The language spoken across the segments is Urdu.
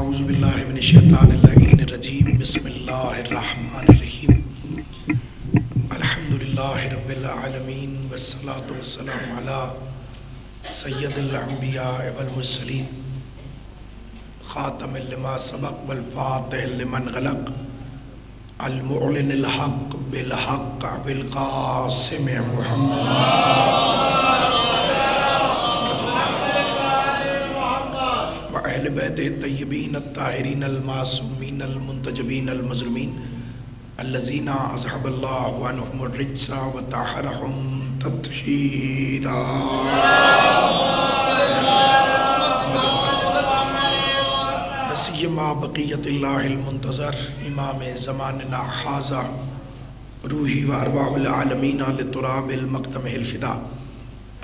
اعوذ باللہ من الشیطان اللعین الرجیم بسم اللہ الرحمن الرحیم الحمدللہ رب العالمین والصلاة والسلام علی سید الانبیاء والمرسلین خاتم لما سبق والفاتح لمن غلق المعلن الحق بالحق بالقاسم محمد اہل بیت الطیبین الطاہرین المعصومین المنتجبین المظلومین الذین اذھب اللہ عنہم الرجس وطہرہم تطہیرا سیما بقیت اللہ المنتظر امام زماننا حاضا روحی و ارواح العالمین لتراب المقدم الفدا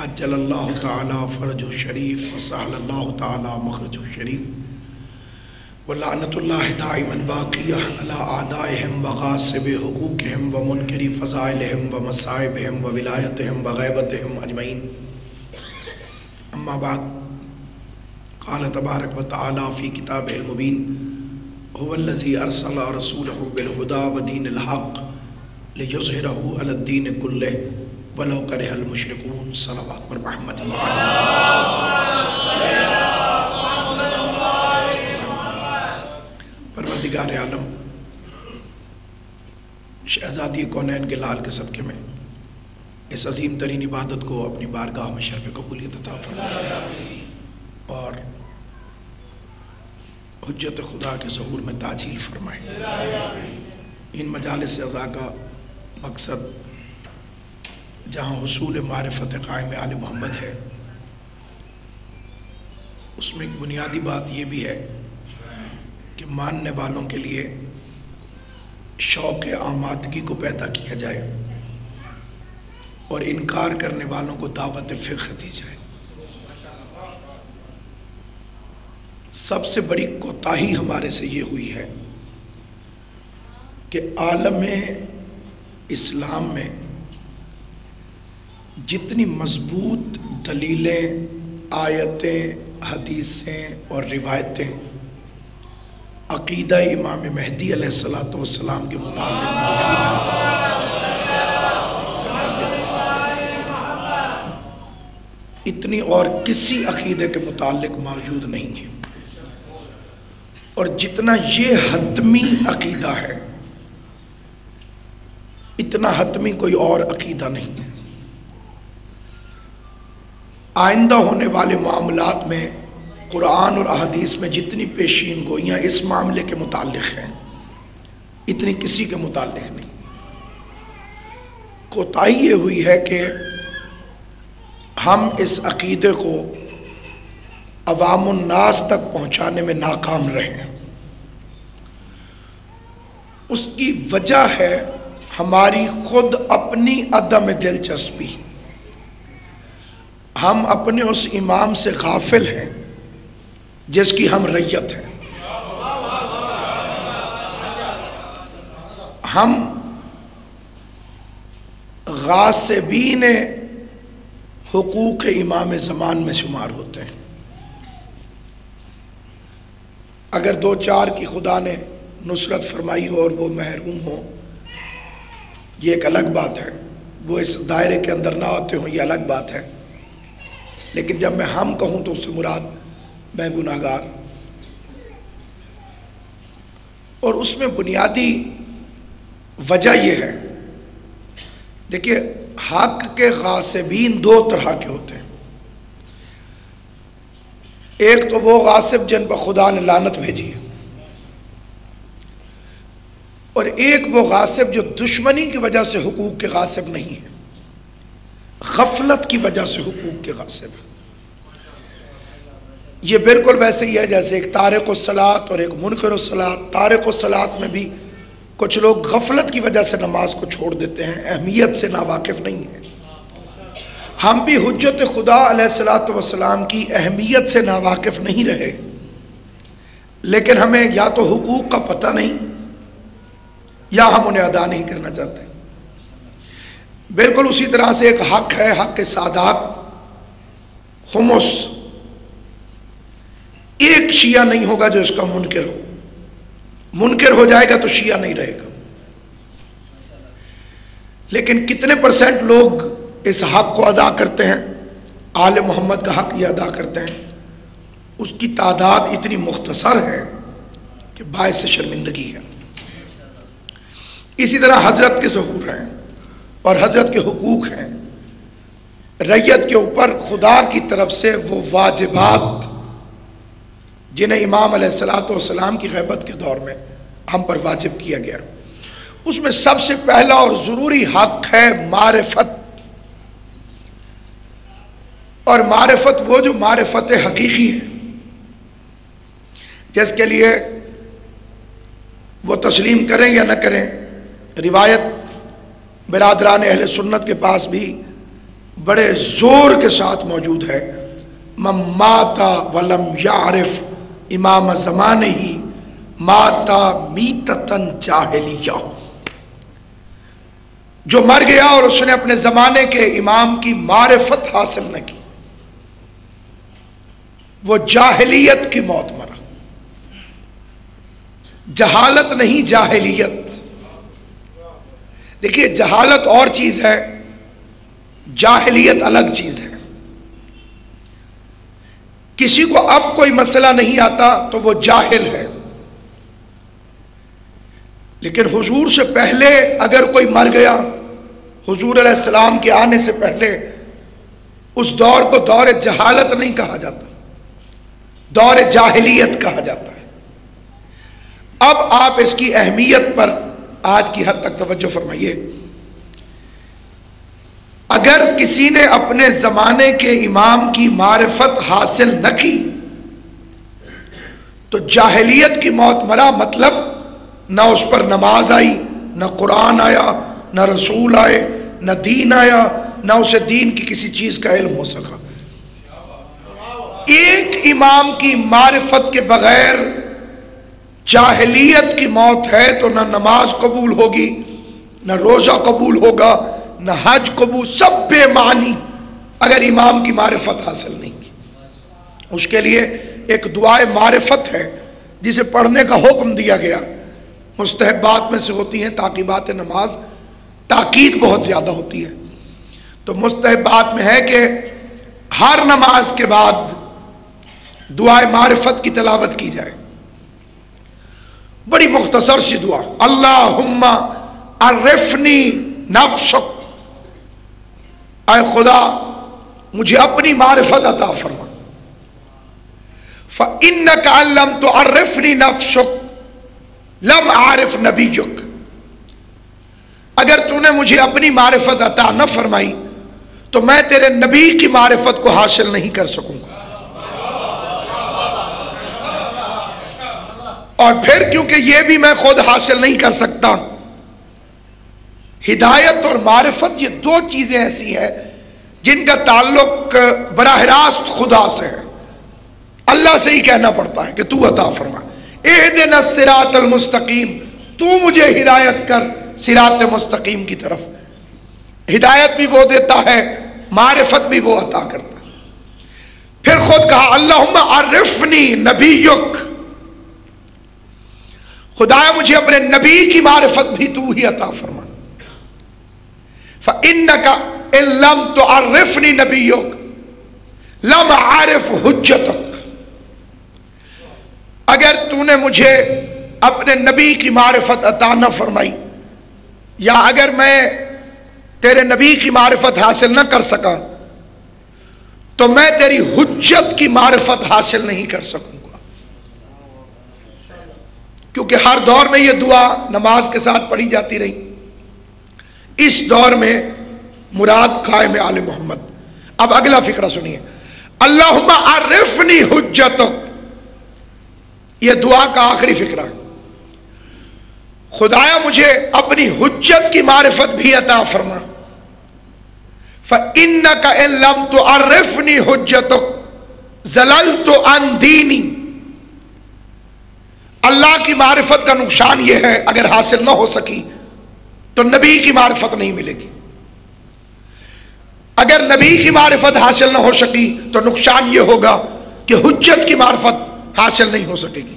اجل اللہ تعالی فرج الشریف وسہل اللہ تعالی مخرج الشریف ولعنت اللہ دائما باقیہ علی اعدائہم وغاصب حقوقہم ومنکری فضائلہم ومصائبہم وولایتہم وغیبتہم اجمعین اما بعد قال تبارک و تعالی فی کتابہ المبین هو الذی ارسل رسولہ بالہدی ودین الحق لیظہرہ علی الدین کلہ ولو کرہ المشرکون صلوات پر محمد پروردگار عالم شہزادی کونین کے لال کے صدقے میں اس عظیم ترین عبادت کو اپنی بارگاہ میں شرف قبولیت عطا فرمائے اور حجت خدا کے ظہور میں تاجیل فرمائے۔ ان مجالس اعزاء کا مقصد جہاں حصول معرفت قائم آل محمد ہے، اس میں ایک بنیادی بات یہ بھی ہے کہ ماننے والوں کے لیے شوق آمادگی کو پیدا کیا جائے اور انکار کرنے والوں کو دعوت فقہ دی جائے۔ سب سے بڑی کوتاہی ہمارے سے یہ ہوئی ہے کہ عالم اسلام میں جتنی مضبوط دلیلیں، آیتیں، حدیثیں اور روایتیں عقیدہ امام مہدی علیہ السلام کے متعلق موجود ہیں، اتنی اور کسی عقیدے کے متعلق موجود نہیں ہے، اور جتنا یہ حتمی عقیدہ ہے اتنا حتمی کوئی اور عقیدہ نہیں ہے۔ آئندہ ہونے والے معاملات میں قرآن اور احادیث میں جتنی پیشین گوئیاں اس معاملے کے متعلق ہیں اتنی کسی کے متعلق نہیں۔ کوتاہی یہ ہوئی ہے کہ ہم اس عقیدے کو عوام الناس تک پہنچانے میں ناکام رہے ہیں۔ اس کی وجہ ہے ہماری خود اپنی عدم دلچسپی۔ ہم اپنے اس امام سے غافل ہیں جس کی ہم رعیت ہیں۔ ہم غاصبین حقوق امام زمان میں شمار ہوتے ہیں۔ اگر دو چار کی خدا نے نصرت فرمائی ہو اور وہ محروم ہو یہ ایک الگ بات ہے، وہ اس دائرے کے اندر نہ آتے ہوں یہ الگ بات ہے، لیکن جب میں ہم کہوں تو اس سے مراد میں گناہگار، اور اس میں بنیادی وجہ یہ ہے، دیکھیے حق کے غاصبین دو طرح کے ہوتے ہیں۔ ایک تو وہ غاصب جن پر خدا نے لعنت بھیجی ہے، اور ایک وہ غاصب جو دشمنی کی وجہ سے حقوق کے غاصب نہیں ہے، غفلت کی وجہ سے حقوق کے غاصب ہے۔ یہ بالکل ویسے ہی ہے جیسے ایک تارک الصلاۃ اور ایک منکر الصلاۃ۔ تارک الصلاۃ میں بھی کچھ لوگ غفلت کی وجہ سے نماز کو چھوڑ دیتے ہیں، اہمیت سے ناواقف نہیں ہیں۔ ہم بھی حجت خدا علیہ السلام کی اہمیت سے ناواقف نہیں رہے، لیکن ہمیں یا تو حقوق کا پتہ نہیں یا ہم انہیں ادا نہیں کرنا چاہتے۔ بالکل اسی طرح سے ایک حق ہے، حق سادات خمس، ایک شیعہ نہیں ہوگا جو اس کا منکر ہو. منکر ہو جائے گا تو شیعہ نہیں رہے گا. لیکن کتنے پرسنٹ لوگ اس حق کو ادا کرتے ہیں؟ آل محمد کا حق یہ ادا کرتے ہیں. اس کی تعداد اتنی مختصر ہے کہ باعث شرمندگی ہے. اسی طرح حضرت کے ظہور ہیں اور حضرت کے حقوق ہیں. رعیت کے اوپر خدا کی طرف سے وہ واجبات جنہیں امام علیہ السلام کی غیبت کے دور میں ہم پر واجب کیا گیا، اس میں سب سے پہلا اور ضروری حق ہے معرفت. اور معرفت وہ جو معرفت حقیقی ہے، جس کے لیے وہ تسلیم کریں یا نہ کریں. روایت برادران اہل سنت کے پاس بھی بڑے زور کے ساتھ موجود ہے، من مات ولم یعرف امام زمانہ ماتا میتتن جاہلیہ. جو مر گیا اور اس نے اپنے زمانے کے امام کی معرفت حاصل نہ کی، وہ جاہلیت کی موت مرا. جہالت نہیں، جاہلیت. دیکھیے جہالت اور چیز ہے، جاہلیت الگ چیز ہے. کسی کو اب کوئی مسئلہ نہیں آتا تو وہ جاہل ہے. لیکن حضور سے پہلے اگر کوئی مر گیا، حضور علیہ السلام کے آنے سے پہلے، اس دور کو دور جہالت نہیں کہا جاتا، دور جاہلیت کہا جاتا ہے. اب آپ اس کی اہمیت پر آج کی حد تک توجہ فرمائیے. اگر کسی نے اپنے زمانے کے امام کی معرفت حاصل نہ کی تو جاہلیت کی موت مرا. مطلب نہ اس پر نماز آئی، نہ قرآن آیا، نہ رسول آئے، نہ دین آیا، نہ اسے دین کی کسی چیز کا علم ہو سکا. ایک امام کی معرفت کے بغیر جاہلیت کی موت ہے تو نہ نماز قبول ہوگی، نہ روزہ قبول ہوگا، نہ حج قبول، سب بے معنی اگر امام کی معرفت حاصل نہیں کی. اس کے لیے ایک دعائے معرفت ہے جسے پڑھنے کا حکم دیا گیا. مستحبات میں سے ہوتی ہیں تعقیبات نماز، تاکید بہت زیادہ ہوتی ہے. تو مستحبات میں ہے کہ ہر نماز کے بعد دعائے معرفت کی تلاوت کی جائے. بڑی مختصر سی دعا، اللہم عرفنی نفسک، اے خدا مجھے اپنی معرفت عطا فرما. فإنک ان لم تعرفنی نفسک لم اعرف نبیک، اگر تو نے مجھے اپنی معرفت عطا نہ فرمائی تو میں تیرے نبی کی معرفت کو حاصل نہیں کر سکوں گا. اور پھر کیونکہ یہ بھی میں خود حاصل نہیں کر سکتا، ہدایت اور معرفت یہ دو چیزیں ایسی ہیں جن کا تعلق براہ راست خدا سے ہے. اللہ سے ہی کہنا پڑتا ہے کہ تو عطا فرما. اہدنا الصراط المستقیم، تو مجھے ہدایت کر صراط مستقیم کی طرف. ہدایت بھی وہ دیتا ہے، معرفت بھی وہ عطا کرتا ہے. پھر خود کہا اللہم عرفنی نبیک، خدایا مجھے اپنے نبی کی معرفت بھی تو ہی عطا فرما. فإنک ان لم تعرفنی نبیک لم اعرف حجتک، اگر تو نے مجھے اپنے نبی کی معرفت عطا نہ فرمائی، یا اگر میں تیرے نبی کی معرفت حاصل نہ کر سکا تو میں تیری حجت کی معرفت حاصل نہیں کر سکوں گا. کیونکہ ہر دور میں یہ دعا نماز کے ساتھ پڑھی جاتی رہی. اس دور میں مراد قائم آل محمد. اب اگلا فقرہ سنیے، اللہم عرفنی حجتک، یہ دعا کا آخری فقرہ. خدایا مجھے اپنی حجت کی معرفت بھی عطا فرما. فإنک ان لم تعرفنی حجتک ضللت عن دینی، اللہ کی معرفت کا نقصان یہ ہے اگر حاصل نہ ہو سکی تو نبی کی معرفت نہیں ملے گی. اگر نبی کی معرفت حاصل نہ ہو سکی تو نقصان یہ ہوگا کہ حجت کی معرفت حاصل نہیں ہو سکے گی.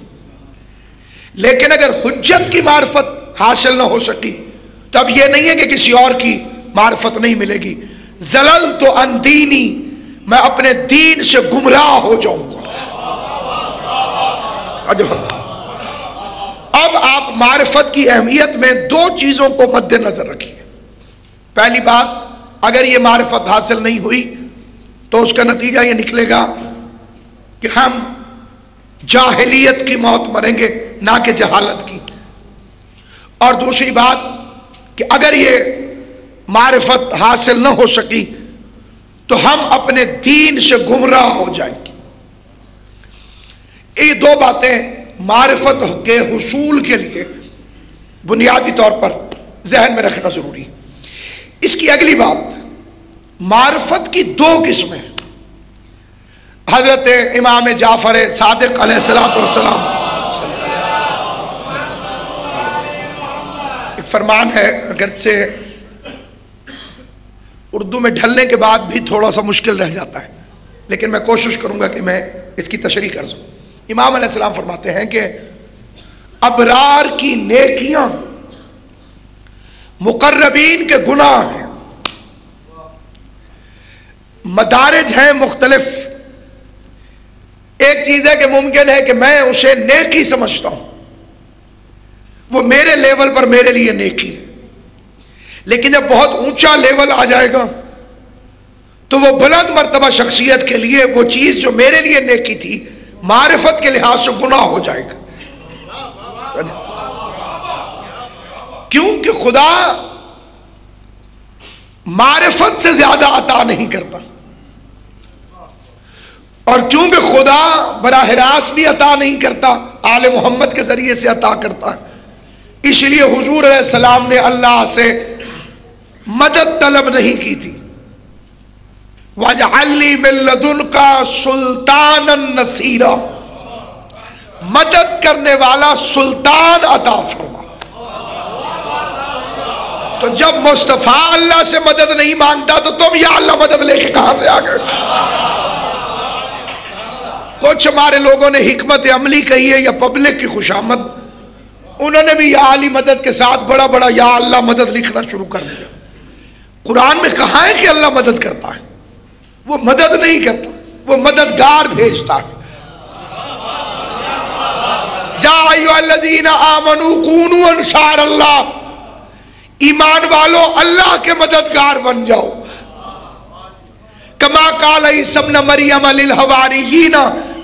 لیکن اگر حجت کی معرفت حاصل نہ ہو سکی تو اب یہ نہیں ہے کہ کسی اور کی معرفت نہیں ملے گی. زللت عن دینی، میں اپنے دین سے گمراہ ہو جاؤں گا. اب آپ معرفت کی اہمیت میں دو چیزوں کو مد نظر رکھیے. پہلی بات، اگر یہ معرفت حاصل نہیں ہوئی تو اس کا نتیجہ یہ نکلے گا کہ ہم جاہلیت کی موت مریں گے، نہ کہ جہالت کی. اور دوسری بات کہ اگر یہ معرفت حاصل نہ ہو سکی تو ہم اپنے دین سے گمراہ ہو جائیں گے. یہ دو باتیں معرفت کے حصول کے لیے بنیادی طور پر ذہن میں رکھنا ضروری ہے. اس کی اگلی بات، معرفت کی دو قسمیں. حضرت امام جعفر صادق علیہ السلام ایک فرمان ہے، اگرچہ اردو میں ڈھلنے کے بعد بھی تھوڑا سا مشکل رہ جاتا ہے، لیکن میں کوشش کروں گا کہ میں اس کی تشریح کر سکوں. امام علیہ السلام فرماتے ہیں کہ ابرار کی نیکیاں مقربین کے گناہ ہیں. مدارج ہیں مختلف. ایک چیز ہے کہ ممکن ہے کہ میں اسے نیکی سمجھتا ہوں، وہ میرے لیول پر میرے لیے نیکی ہے، لیکن جب بہت اونچا لیول آ جائے گا تو وہ بلند مرتبہ شخصیت کے لیے وہ چیز جو میرے لیے نیکی تھی معرفت کے لحاظ سے گناہ ہو جائے گا. کیونکہ خدا معرفت سے زیادہ عطا نہیں کرتا، اور کیونکہ خدا براہ راست بھی عطا نہیں کرتا، آل محمد کے ذریعے سے عطا کرتا ہے. اس لیے حضور علیہ السلام نے اللہ سے مدد طلب نہیں کی تھی. وَاجْعَلْ لِي مِن لَّدُنْكَ سُلْطَانًا نَصِيرًا، مدد کرنے والا سلطان عطا فرما. تو جب مصطفیٰ اللہ سے مدد نہیں مانگتا تو تم یا اللہ مدد لے کے کہاں سے آ گئے؟ کچھ ہمارے لوگوں نے حکمت عملی کہی ہے یا پبلک کی خوشامد، انہوں نے بھی یا علی مدد کے ساتھ بڑا بڑا یا اللہ مدد لکھنا شروع کر دیا. قرآن میں کہاں ہے کہ اللہ مدد کرتا ہے؟ وہ مدد نہیں کرتا، وہ مددگار بھیجتا ہے. یا ایھا الذین آمنوا کونوا انصار اللہ، ایمان والو اللہ کے مددگار بن جاؤ. کما قال عیسی ابن مریم للحواریین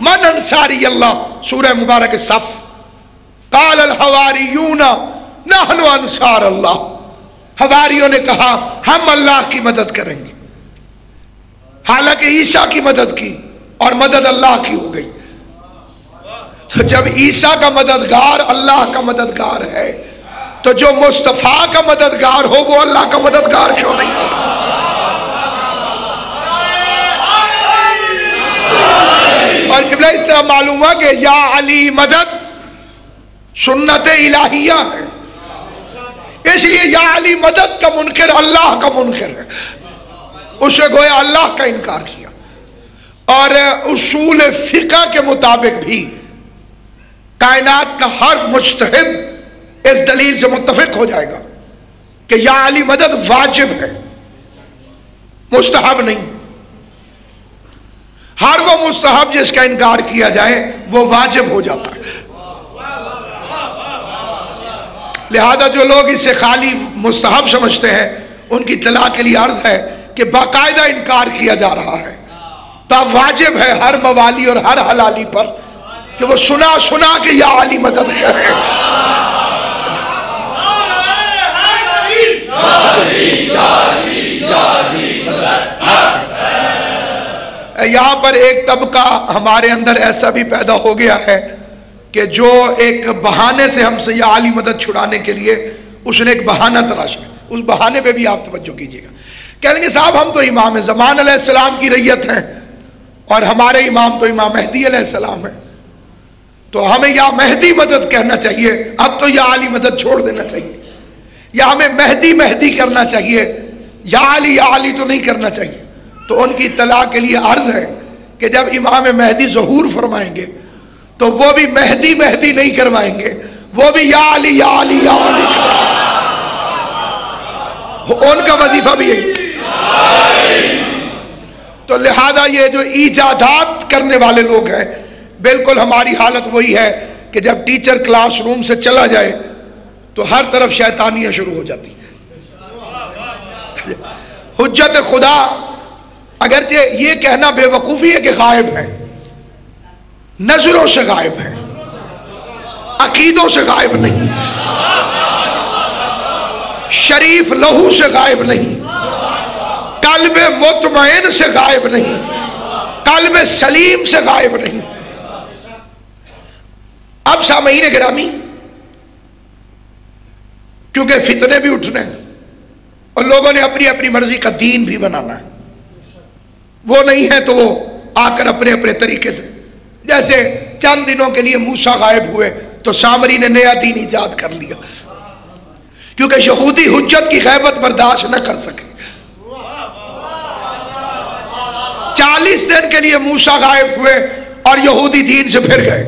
من انصاری اللہ، سورہ مبارک صف. قال الحواریون نحن انصار اللہ، حواریوں نے کہا ہم اللہ کی مدد کریں گے. حالانکہ عیسیٰ کی مدد کی اور مدد اللہ کی ہو گئی. تو جب عیسیٰ کا مددگار اللہ کا مددگار ہے تو جو مصطفیٰ کا مددگار ہو وہ اللہ کا مددگار کیوں نہیں ہو؟ اور قبلہ اس طرح معلوم ہے کہ یا علی مدد سنت الہیہ ہے. اس لیے یا علی مدد کا منکر اللہ کا منکر ہے، اسے گویا اللہ کا انکار کیا. اور اصول فقہ کے مطابق بھی کائنات کا ہر مجتہد اس دلیل سے متفق ہو جائے گا کہ یا علی مدد واجب ہے، مستحب نہیں. ہر وہ مستحب جس کا انکار کیا جائے وہ واجب ہو جاتا ہے. لہذا جو لوگ اسے خالی مستحب سمجھتے ہیں ان کی اطلاع کے لیے عرض ہے کہ باقاعدہ انکار کیا جا رہا ہے. تو اب واجب ہے ہر موالی اور ہر حلالی پر کہ وہ سنا سنا کے یا علی مدد کرے. یہاں پر ایک طبقہ ہمارے اندر ایسا بھی پیدا ہو گیا ہے کہ جو ایک بہانے سے ہم سے یا علی مدد چھڑانے کے لیے اس نے ایک بہانہ تراشا. اس بہانے پہ بھی آپ توجہ کیجیے گا. کہیں گے صاحب ہم تو امام زمان علیہ السلام کی رعیت ہیں اور ہمارے امام تو امام مہدی علیہ السلام ہیں، تو ہمیں یا مہدی مدد کہنا چاہیے، اب تو یا علی مدد چھوڑ دینا چاہیے، یا ہمیں مہدی مہدی کرنا چاہیے، یا علی تو نہیں کرنا چاہیے. تو ان کی اطلاع کے لیے عرض ہے کہ جب امام مہدی ظہور فرمائیں گے تو وہ بھی مہدی مہدی نہیں کروائیں گے، وہ بھی یا علی یا علی یا علی، ان کا وظیفہ بھی یہی۔ تو لہذا یہ جو ایجادات کرنے والے لوگ ہیں، بالکل ہماری حالت وہی ہے کہ جب ٹیچر کلاس روم سے چلا جائے تو ہر طرف شیطانیاں شروع ہو جاتی ہیں۔ حجت خدا اگرچہ یہ کہنا بے وقوفی ہے کہ غائب ہے، نظروں سے غائب ہے، عقیدوں سے غائب نہیں، شریف لہو سے غائب نہیں، قلب مطمئن سے غائب نہیں، قلب سلیم سے غائب نہیں۔ اب سامعین گرامی، کیونکہ فتنے بھی اٹھنے ہیں اور لوگوں نے اپنی اپنی مرضی کا دین بھی بنانا ہے، وہ نہیں ہے تو وہ آ کر اپنے اپنے طریقے سے، جیسے چند دنوں کے لیے موسیٰ غائب ہوئے تو سامری نے نیا دین ایجاد کر لیا، کیونکہ یہودی حجت کی غیبت برداشت نہ کر سکے۔ 40 دن کے لیے موسیٰ غائب ہوئے اور یہودی دین سے پھر گئے،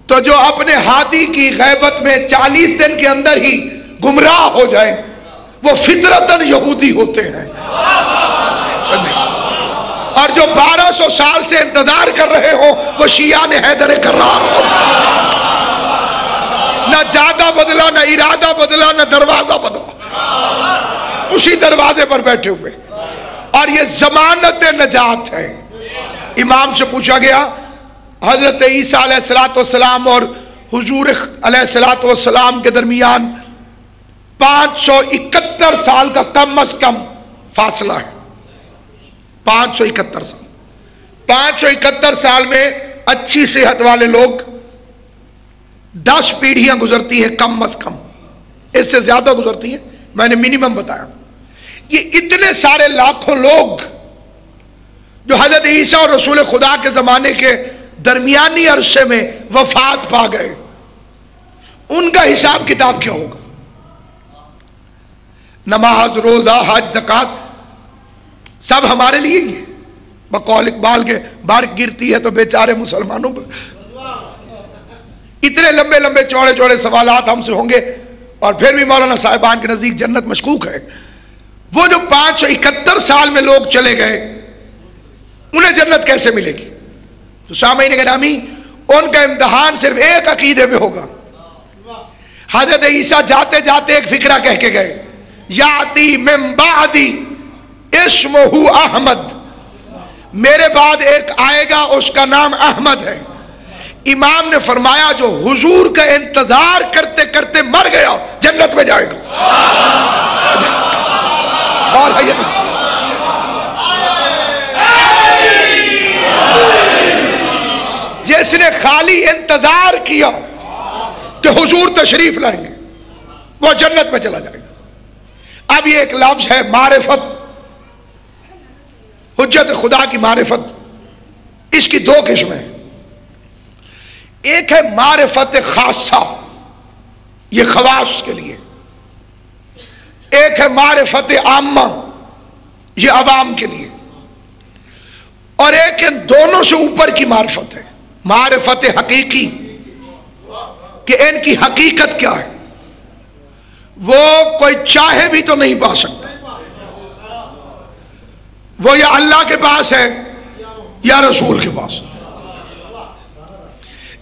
تو جو اپنے ہادی کی غیبت میں 40 دن کے اندر ہی گمراہ ہو جائے وہ فطرتاً یہودی ہوتے ہیں، اور جو 1200 سال سے انتظار کر رہے ہو وہ شیعہ نے حیدر کرار ہو، نہ جادہ بدلا، نہ ارادہ بدلا، نہ دروازہ بدلا، اسی دروازے پر بیٹھے ہوئے، اور یہ ضمانت نجات ہے۔ امام سے پوچھا گیا حضرت عیسیٰ علیہ السلام اور حضور علیہ السلام کے درمیان 571 سال کا کم از کم فاصلہ ہے، 571 سال۔ 571 سال میں اچھی صحت والے لوگ 10 پیڑھیاں گزرتی ہیں کم از کم، اس سے زیادہ گزرتی ہیں، میں نے منیمم بتایا۔ یہ اتنے سارے لاکھوں لوگ جو حضرت عیسیٰ اور رسول خدا کے زمانے کے درمیانی عرصے میں وفات پا گئے، ان کا حساب کتاب کیا ہوگا؟ نماز، روزہ، حج، زکوٰۃ سب ہمارے لیے ہی ہے، بقول اقبال کے بارک گرتی ہے تو بیچارے مسلمانوں پر۔ اتنے لمبے لمبے چوڑے چوڑے سوالات ہم سے ہوں گے، اور پھر بھی مولانا صاحبان کے نزدیک جنت مشکوک ہے۔ وہ جو 571 سال میں لوگ چلے گئے انہیں جنت کیسے ملے گی؟ تو سامعین گرامی، ان کا امتحان صرف ایک عقیدے پہ ہوگا۔ حضرت عیسیٰ جاتے جاتے ایک فکرہ کہہ کے گئے، یاتی من بعدی اسمہ احمد، میرے بعد ایک آئے گا اس کا نام احمد ہے۔ امام نے فرمایا جو حضور کا انتظار کرتے کرتے مر گیا جنت میں جائے گا۔ جس نے خالی انتظار کیا کہ حضور تشریف لائیں گے وہ جنت میں چلا جائے گا۔ اب یہ ایک لفظ ہے معرفت، حجت خدا کی معرفت، اس کی 2 قسمیں ہیں۔ ایک ہے معرفت خاصہ، یہ خواص کے لیے، ایک ہے معرفت عامہ، یہ عوام کے لیے، اور ایک ان دونوں سے اوپر کی معرفت ہے، معرفت حقیقی، کہ ان کی حقیقت کیا ہے، وہ کوئی چاہے بھی تو نہیں پا سکتا، وہ یا اللہ کے پاس ہے یا رسول کے پاس۔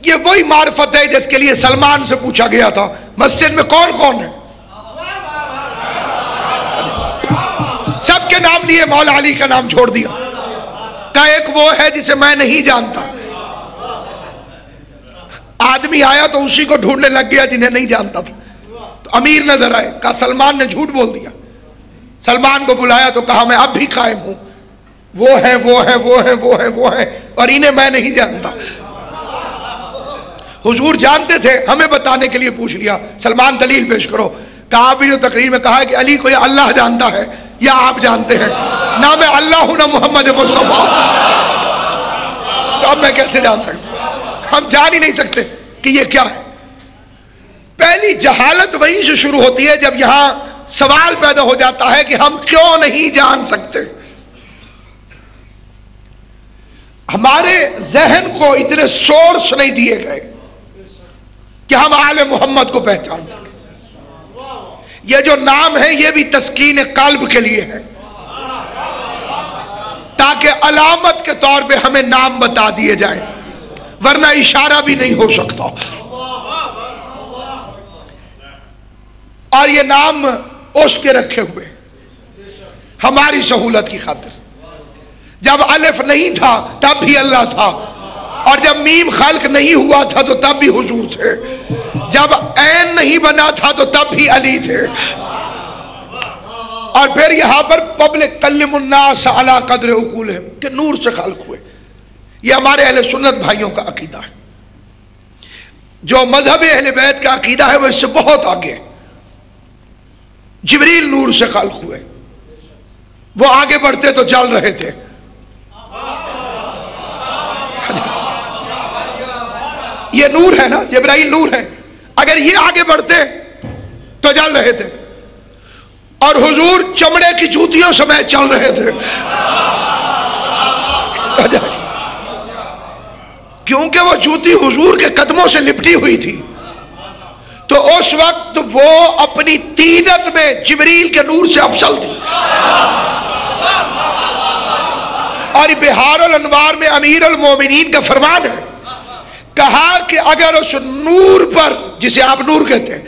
یہ وہی معرفت ہے جس کے لیے سلمان سے پوچھا گیا تھا مسجد میں کون کون ہے، سب کے نام لیے، مولا علی کا نام چھوڑ دیا، کہا ایک وہ ہے جسے میں نہیں جانتا۔ آدمی آیا تو اسی کو ڈھونڈنے لگ گیا جنہیں نہیں جانتا تھا، تو امیر نظر آئے، کہا سلمان نے جھوٹ بول دیا۔ سلمان کو بلایا تو کہا میں اب بھی قائم ہوں، وہ ہے وہ ہے وہ ہے وہ ہے وہ ہے، اور انہیں میں نہیں جانتا۔ حضور جانتے تھے، ہمیں بتانے کے لیے پوچھ لیا، سلمان دلیل پیش کرو۔ کہا بھی جو تقریر میں کہا ہے کہ علی کو یا اللہ جانتا ہے یا آپ جانتے ہیں، نہ میں اللہ ہوں نہ محمد مصطفیٰ، تو اب میں کیسے جان سکتا؟ ہم جان ہی نہیں سکتے کہ یہ کیا ہے۔ پہلی جہالت وہیں سے شروع ہوتی ہے جب یہاں سوال پیدا ہو جاتا ہے کہ ہم کیوں نہیں جان سکتے۔ ہمارے ذہن کو اتنے سورس نہیں دیے گئے کہ ہم آل محمد کو پہچان سکیں. یہ جو نام ہے یہ بھی تسکین قلب کے لیے ہے، تاکہ علامت کے طور پہ ہمیں نام بتا دیے جائیں، ورنہ اشارہ بھی نہیں ہو سکتا. اور یہ نام اس کے رکھے ہوئے ہماری سہولت کی خاطر. جب الف نہیں تھا تب بھی اللہ تھا، اور جب میم خلق نہیں ہوا تھا تو تب بھی حضور تھے، جب عین نہیں بنا تھا تو تب بھی علی تھے. اور پھر یہاں پر پبلک کلم الناس علی قدر عقولہم کہ نور سے خلق ہوئے. یہ ہمارے اہل سنت بھائیوں کا عقیدہ ہے. جو مذہب اہل بیت کا عقیدہ ہے وہ اس سے بہت آگے ہے. جبریل نور سے خلق ہوئے، وہ آگے بڑھتے تو چل رہے تھے. یہ نور ہے نا، جبرائیل نور ہے، اگر یہ آگے بڑھتے تو چل رہے تھے. اور حضور چمڑے کی جوتیوں سمیت چل رہے تھے، کیونکہ وہ جوتی حضور کے قدموں سے لپٹی ہوئی تھی. تو اس وقت وہ اپنی تینت میں جبریل کے نور سے افضل تھی. اور بہار الانوار میں امیر المومنین کا فرمان ہے، کہا کہ اگر اس نور پر جسے آپ نور کہتے ہیں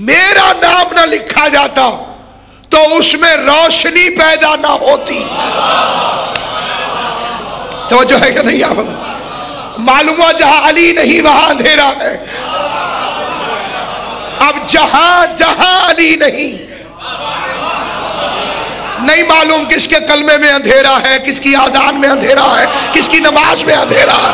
میرا نام نہ لکھا جاتا تو اس میں روشنی پیدا نہ ہوتی. توجہ ہے کہ نہیں؟ آپ معلوم ہوا جہاں علی نہیں وہاں اندھیرا ہے. اب جہاں علی نہیں معلوم کس کے کلمے میں اندھیرا ہے، کس کی آذان میں اندھیرا ہے، کس کی نماز میں اندھیرا ہے.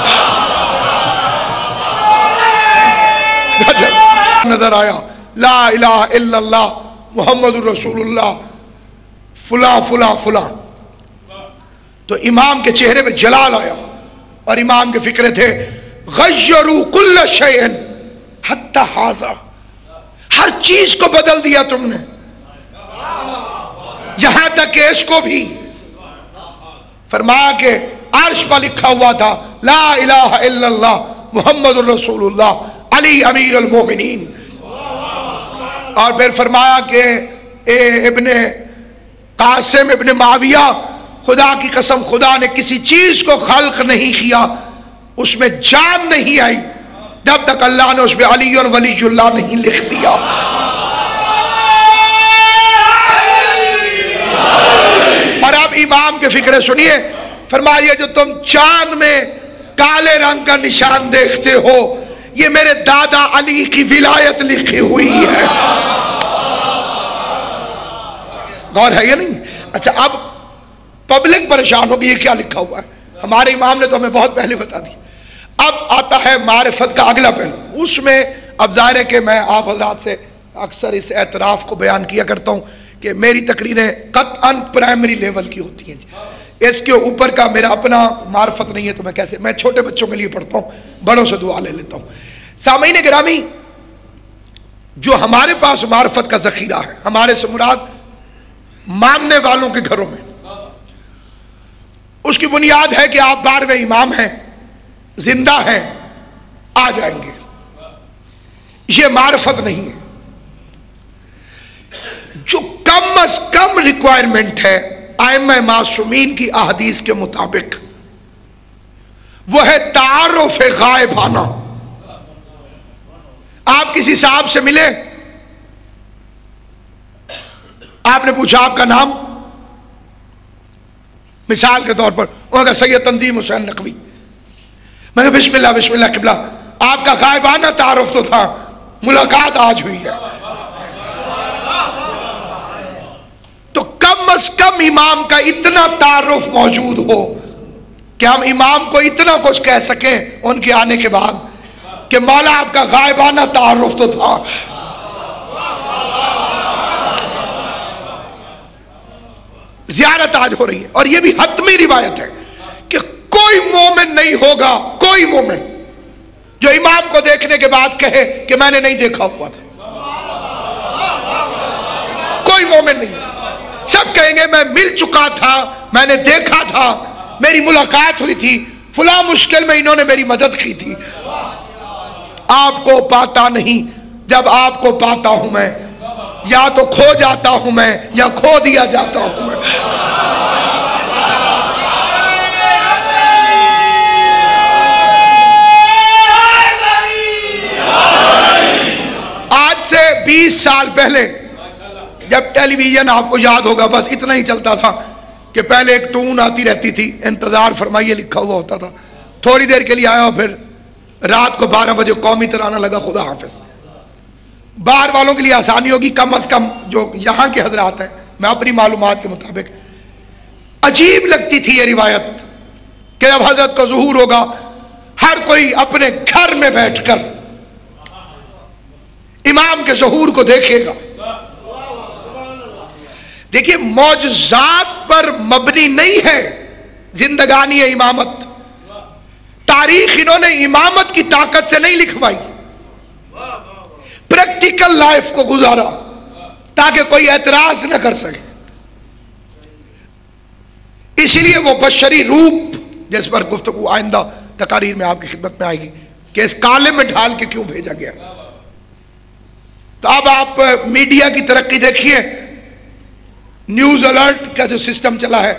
نظر آیا لا الہ الا اللہ محمد الرسول اللہ فلاں فلاں فلاں، تو امام کے چہرے پہ جلال آیا. اور امام کے فکرے تھے غیروا کل شیء حتی ھذا، ہر چیز کو بدل دیا تم نے، یہاں تک کہ اس کو بھی. فرمایا کہ عرش پر لکھا ہوا تھا لا الہ الا اللہ محمد الرسول اللہ علی امیر المومنین. اور پھر فرمایا کہ اے ابن قاسم ابن معاویہ، خدا کی قسم خدا نے کسی چیز کو خلق نہیں کیا، اس میں جان نہیں آئی جب تک اللہ نے اس میں علی اور ولی اللہ نہیں لکھ دیا. اور اب امام کے فکرے سنیے. فرمایا جو تم چاند میں کالے رنگ کا نشان دیکھتے ہو یہ میرے دادا علی کی ولایت لکھی ہوئی ہے. غور ہے یا نہیں؟ اچھا اب پبلک پریشان ہوگی یہ کیا لکھا ہوا ہے. ہمارے امام نے تو ہمیں بہت پہلے بتا دی. اب آتا ہے معرفت کا اگلا پہلو. اس میں اب ظاہر ہے کہ میں آپ حضرات سے اکثر اس اعتراف کو بیان کیا کرتا ہوں کہ میری تقریریں قطعاً پرائمری لیول کی ہوتی ہیں. اس کے اوپر کا میرا اپنا معرفت نہیں ہے تو میں کیسے، میں چھوٹے بچوں کے لیے پڑھتا ہوں، بڑوں سے دعا لے لیتا ہوں. سامعین گرامی، جو ہمارے پاس معرفت کا ذخیرہ ہے، ہمارے سے مراد ماننے والوں کے گھروں میں، اس کی بنیاد ہے کہ آپ 12ویں امام ہیں، زندہ ہیں، آ جائیں گے. یہ معرفت نہیں ہے. جو کم از کم ریکوائرمنٹ ہے ائمہ معصومین کی احادیث کے مطابق وہ ہے تعارف غائبانہ. آپ کسی صاحب سے ملے، آپ نے پوچھا آپ کا نام، مثال کے طور پر انہوں نے کہا سید تنظیم حسین نقوی. میں نے بسم اللہ بسم اللہ قبلہ. آپ کا غائبانہ تعارف تو تھا، ملاقات آج ہوئی ہے. تو کم از کم امام کا اتنا تعارف موجود ہو کہ ہم امام کو اتنا کچھ کہہ سکیں ان کے آنے کے بعد کہ مولا آپ کا غائبانہ تعارف تو تھا. زیارت آج ہو رہی ہے اور یہ بھی حتمی روایت ہے کہ کوئی مومن نہیں ہوگا، کوئی مومن جو امام کو دیکھنے کے بعد کہے کہ میں نے نہیں دیکھا ہوا تھا. کوئی مومن نہیں. سب کہیں گے میں مل چکا تھا، میں نے دیکھا تھا، میری ملاقات ہوئی تھی. فلاں مشکل میں انہوں نے میری مدد کی تھی. آپ کو پاتا نہیں، جب آپ کو پاتا ہوں میں یا تو کھو جاتا ہوں میں یا کھو دیا جاتا ہوں میں. آج سے 20 سال پہلے جب ٹیلی ویژن آپ کو یاد ہوگا بس اتنا ہی چلتا تھا کہ پہلے ایک ٹون آتی رہتی تھی، انتظار فرمائیے لکھا ہوا ہوتا تھا، تھوڑی دیر کے لیے آیا اور پھر رات کو 12 بجے قومی ترانہ لگا خدا حافظ. باہر والوں کے لیے آسانی ہوگی، کم از کم جو یہاں کے حضرات ہیں، میں اپنی معلومات کے مطابق عجیب لگتی تھی یہ روایت کہ جب حضرت کا ظہور ہوگا ہر کوئی اپنے گھر میں بیٹھ کر امام کے ظہور کو دیکھے گا. دیکھیے معجزات پر مبنی نہیں ہے زندگانی امامت. تاریخ انہوں نے امامت کی طاقت سے نہیں لکھوائی، پریکٹیکل لائف کو گزارا تاکہ کوئی اعتراض نہ کر سکے. اسی لیے وہ بشری روپ جس پر گفتگو آئندہ تقاریر میں آپ کی خدمت میں آئے گی کہ اس کالے میں ڈھال کے کیوں بھیجا گیا. تو اب آپ میڈیا کی ترقی دیکھیے، نیوز الرٹ کا جو سسٹم چلا ہے،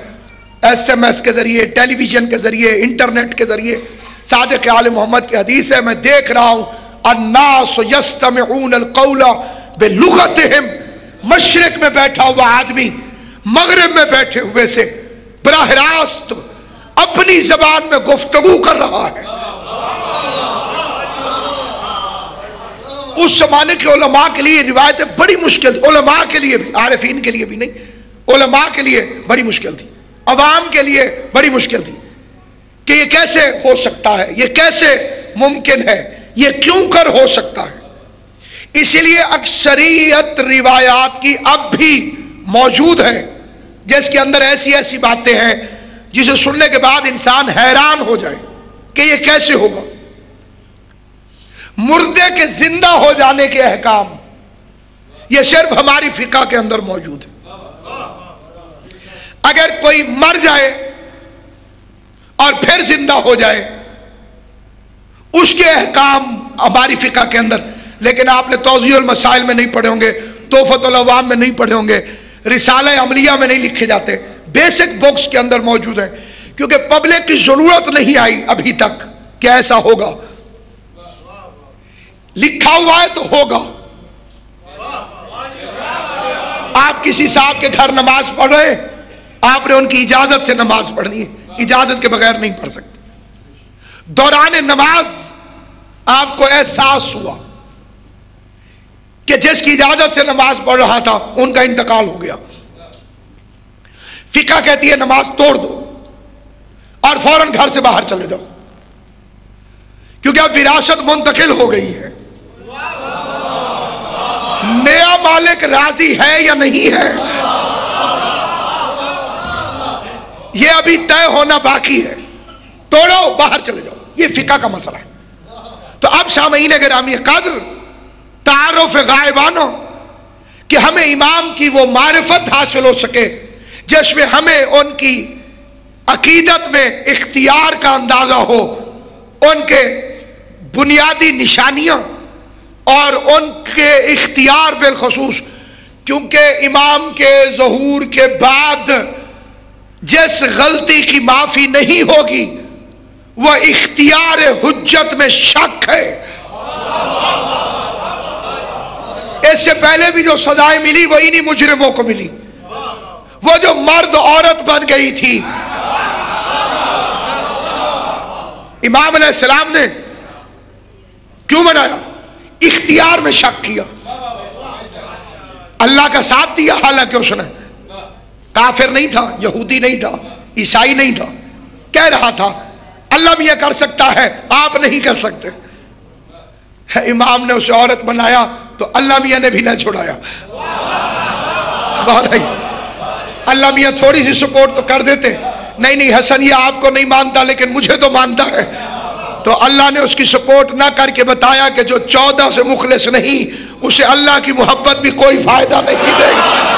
ایس ایم ایس کے ذریعے، ٹیلی ویژن کے ذریعے، انٹرنیٹ کے ذریعے. صادق آل محمد کی حدیث ہے، میں دیکھ رہا ہوں الناس یستمعون القول بلغتہم. مشرق میں بیٹھا ہوا آدمی مغرب میں بیٹھے ہوئے سے براہ راست اپنی زبان میں گفتگو کر رہا ہے. اس زمانے کے علماء کے لیے روایتیں بڑی مشکل تھی، علماء کے لیے بھی، عارفین کے لیے بھی نہیں، علماء کے لیے بڑی مشکل تھی، عوام کے لیے بڑی مشکل تھی کہ یہ کیسے ہو سکتا ہے، یہ کیسے ممکن ہے، یہ کیوں کر ہو سکتا ہے. اسی لیے اکثریت روایات کی اب بھی موجود ہے جس کے اندر ایسی ایسی باتیں ہیں جسے سننے کے بعد انسان حیران ہو جائے کہ یہ کیسے ہوگا. مردے کے زندہ ہو جانے کے احکام یہ صرف ہماری فقہ کے اندر موجود ہے. اگر کوئی مر جائے اور پھر زندہ ہو جائے اس کے احکام ہماری فقہ کے اندر، لیکن آپ نے توضیح المسائل میں نہیں پڑھے ہوں گے، تحفۃ العوام میں نہیں پڑھے ہوں گے، رسالہ عملیہ میں نہیں لکھے جاتے، بیسک بکس کے اندر موجود ہیں کیونکہ پبلک کی ضرورت نہیں آئی ابھی تک کہ ایسا ہوگا. لکھا ہوا ہے تو ہوگا. آپ کسی صاحب کے گھر نماز پڑھ رہے ہیں، آپ نے ان کی اجازت سے نماز پڑھنی ہے، اجازت کے بغیر نہیں پڑھ سکتے. دوران نماز آپ کو احساس ہوا کہ جس کی اجازت سے نماز پڑھ رہا تھا ان کا انتقال ہو گیا، فقہ کہتی ہے نماز توڑ دو اور فوراً گھر سے باہر چلے جاؤ کیونکہ اب وراثت منتقل ہو گئی ہے. نیا مالک راضی ہے یا نہیں ہے یہ ابھی طے ہونا باقی ہے. توڑو باہر چلے جاؤ، یہ فقہ کا مسئلہ ہے. تو اب سامعین گرامی قدر تعارف غائبانوں کہ ہمیں امام کی وہ معرفت حاصل ہو سکے جس میں ہمیں ان کی عقیدت میں اختیار کا اندازہ ہو، ان کے بنیادی نشانیاں اور ان کے اختیار بالخصوص، کیونکہ امام کے ظہور کے بعد جس غلطی کی معافی نہیں ہوگی وہ اختیار حجت میں شک ہے. اس سے پہلے بھی جو سزائیں ملی وہ انہی مجرموں کو ملی، وہ جو مرد عورت بن گئی تھی. امام علیہ السلام نے کیوں بنایا؟ اختیار میں شک کیا، اللہ کا ساتھ دیا حالانکہ اس نے کافر نہیں تھا، یہودی نہیں تھا، عیسائی نہیں تھا، کہہ رہا تھا اللہ بھی یہ کر سکتا ہے آپ نہیں کر سکتے. امام نے اسے عورت بنایا تو اللہ میاں نے بھی نہ چھڑایا. اللہ میاں تھوڑی سی سپورٹ تو کر دیتے، نہیں حسن یہ آپ کو نہیں مانتا لیکن مجھے تو مانتا ہے. تو اللہ نے اس کی سپورٹ نہ کر کے بتایا کہ جو 14 سے مخلص نہیں اسے اللہ کی محبت بھی کوئی فائدہ نہیں دے گی.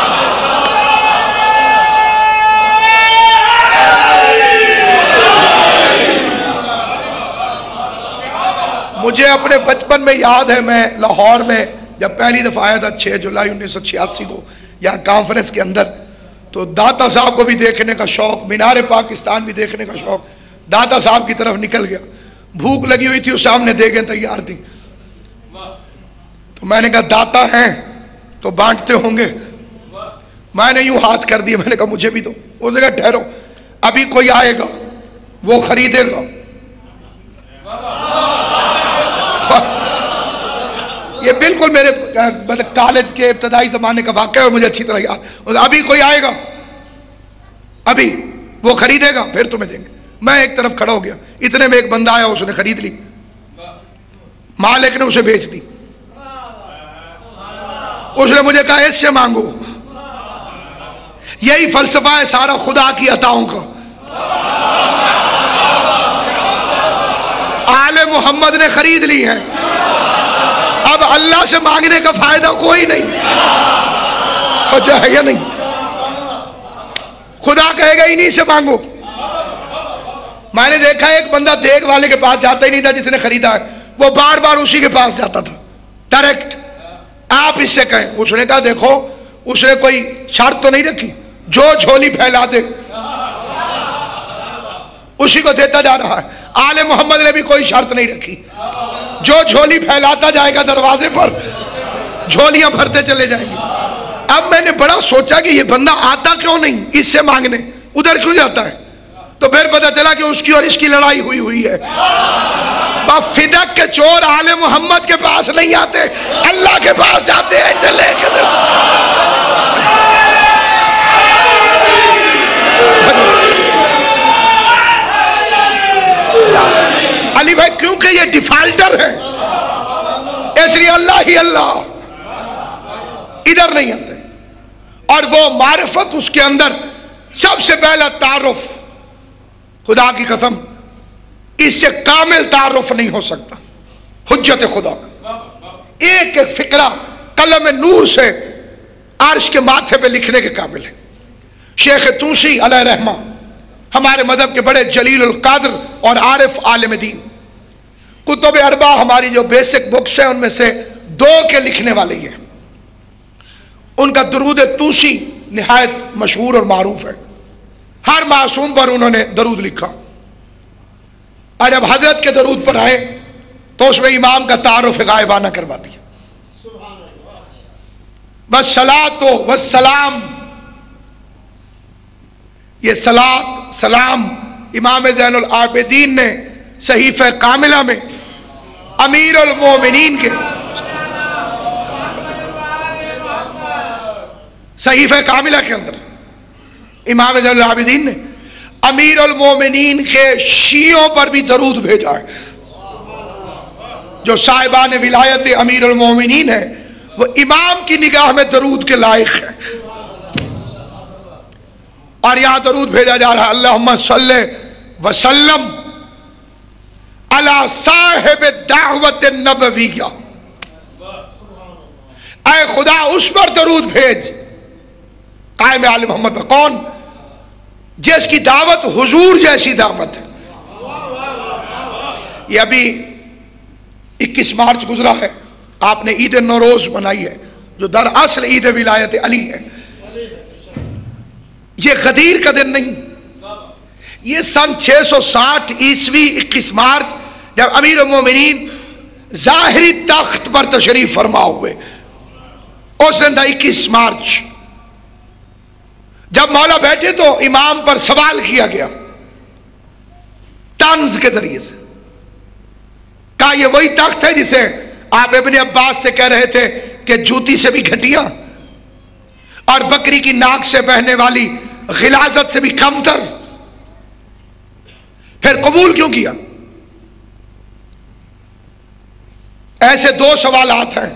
مجھے اپنے بچپن میں یاد ہے، میں لاہور میں جب پہلی دفعہ آیا تھا 6 جولائی 1986 کو یہاں کانفرنس کے اندر، تو داتا صاحب کو بھی دیکھنے کا شوق، مینار پاکستان بھی دیکھنے کا شوق، داتا صاحب کی طرف نکل گیا۔ بھوک لگی ہوئی تھی، اس سامنے دیگیں تیار تھی، تو میں نے کہا داتا ہیں تو بانٹتے ہوں گے، میں نے یوں ہاتھ کر دیا، میں نے کہا مجھے بھی دو۔ اس نے کہا ٹھہرو، ابھی کوئی آئے گا وہ خریدے گا۔ یہ بالکل میرے کالج کے ابتدائی زمانے کا واقعہ ہے اور مجھے اچھی طرح یاد۔ ابھی کوئی آئے گا، ابھی وہ خریدے گا، پھر تمہیں دیں گے۔ میں ایک طرف کھڑا ہو گیا، اتنے میں ایک بندہ آیا، اس نے خرید لی، مالک نے اسے بیچ دی۔ اس نے مجھے کہا اس سے مانگو۔ یہی فلسفہ ہے سارا خدا کی عطاؤں کا۔ آل محمد نے خرید لی ہے، اب اللہ سے مانگنے کا فائدہ کوئی نہیں، جو ہے یا نہیں؟ خدا کہے گا انہی سے مانگو۔ میں نے دیکھا ایک بندہ دیگ والے کے پاس جاتا ہی نہیں تھا جس نے خریدا ہے، وہ بار بار اسی کے پاس جاتا تھا ڈائریکٹ، آپ اس سے کہیں۔ اس نے کہا دیکھو، اس نے کوئی شرط تو نہیں رکھی، جو جھولی پھیلا دے اسی کو دیتا جا رہا ہے۔ آل محمد نے بھی کوئی شرط نہیں رکھی، جو جھولی پھیلاتا جائے گا دروازے پر جھولیاں بھرتے چلے جائیں گے۔ اب میں نے بڑا سوچا کہ یہ بندہ آتا کیوں نہیں اس سے مانگنے، ادھر کیوں جاتا ہے؟ تو پھر پتا چلا کہ اس کی اور اس کی لڑائی ہوئی ہے۔ فدق کے چور آل محمد کے پاس نہیں آتے، اللہ کے پاس جاتے ہیں اسے لے کے۔ علی بھائی کیونکہ یہ ڈیفالٹر ہے، اس لیے اللہ ہی اللہ، ادھر نہیں آتے۔ اور وہ معرفت اس کے اندر سب سے پہلا تعارف، خدا کی قسم اس سے کامل تعارف نہیں ہو سکتا، حجت خدا کا ایک ایک فقرہ قلم نور سے عرش کے ماتھے پہ لکھنے کے قابل ہے۔ شیخ توسی علیہ رحمہ ہمارے مذہب کے بڑے جلیل القدر اور عارف عالم دین، کتب اربع ہماری جو بیسک بکس ہیں ان میں سے 2 کے لکھنے والے ہیں۔ ان کا درود توسی نہایت مشہور اور معروف ہے، ہر معصوم پر انہوں نے درود لکھا، اور جب حضرت کے درود پر آئے تو اس میں امام کا تعارف غائبانہ کروا دیا۔ والصلاۃ والسلام، یہ صلاۃ سلام امام زین العابدین نے صحیفہ کاملہ میں امیر المومنین کے صحیفہ کاملہ کے اندر امام زین العابدین نے امیر المومنین کے شیعوں پر بھی درود بھیجا ہے۔ جو صاحبان ولایت امیر المومنین ہے وہ امام کی نگاہ میں درود کے لائق ہے، اور یہاں درود بھیجا جا رہا ہے اللہم صلی وسلم علی صاحب دعوت النبویہ، اے خدا اس پر درود بھیج قائم آل محمد پر، کون؟ جس کی دعوت حضور جیسی دعوت ہے۔ یہ ابھی 21 مارچ گزرا ہے، آپ نے عید نوروز منائی ہے جو دراصل عید ولایت علی ہے۔ یہ غدیر کا دن نہیں، یہ سن 660 عیسوی 21 مارچ جب امیر المومنین ظاہری تخت پر تشریف فرما ہوئے، اس دن 21 مارچ جب مولا بیٹھے تو امام پر سوال کیا گیا طنز کے ذریعے سے، کہا یہ وہی تخت ہے جسے آپ ابن عباس سے کہہ رہے تھے کہ جوتی سے بھی گھٹیا اور بکری کی ناک سے بہنے والی غلاظت سے بھی کمتر، پھر قبول کیوں کیا؟ ایسے 2 سوالات ہیں،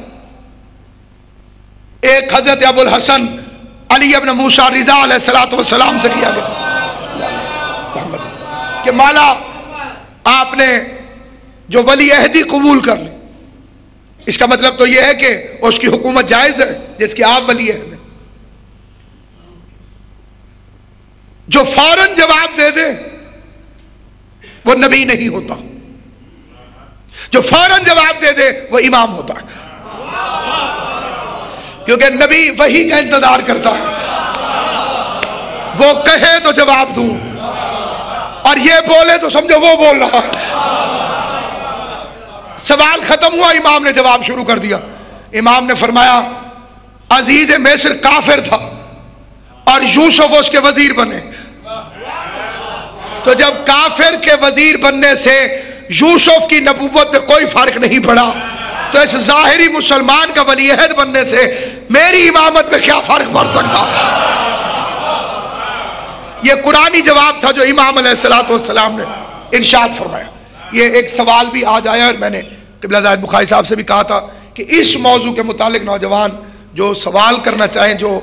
ایک حضرت ابو الحسن علی ابن موسیٰ رضا علیہ السلام سے کیا گیا کہ مولا آپ نے جو ولی عہدی قبول کر لی، اس کا مطلب تو یہ ہے کہ اس کی حکومت جائز ہے جس کی آپ ولی عہد ہیں۔ جو فوراً جواب دے دے وہ نبی نہیں ہوتا، جو فوراً جواب دے دے وہ امام ہوتا ہے، کیونکہ نبی وحی کا انتظار کرتا ہے، وہ کہے تو جواب دوں، اور یہ بولے تو سمجھو وہ بول رہا ہے۔ سوال ختم ہوا، امام نے جواب شروع کر دیا۔ امام نے فرمایا عزیز مصر کافر تھا اور یوسف اس کے وزیر بنے، تو جب کافر کے وزیر بننے سے یوسف کی نبوت میں کوئی فرق نہیں پڑا، تو اس ظاہری مسلمان کا ولی عہد بننے سے میری امامت میں کیا فرق پڑ سکتا؟ یہ قرآنی جواب تھا جو امام علیہ السلام نے ارشاد فرمایا۔ یہ ایک سوال بھی آج آیا، اور میں نے قبلہ زاہد بخاری صاحب سے بھی کہا تھا کہ اس موضوع کے متعلق نوجوان جو سوال کرنا چاہیں، جو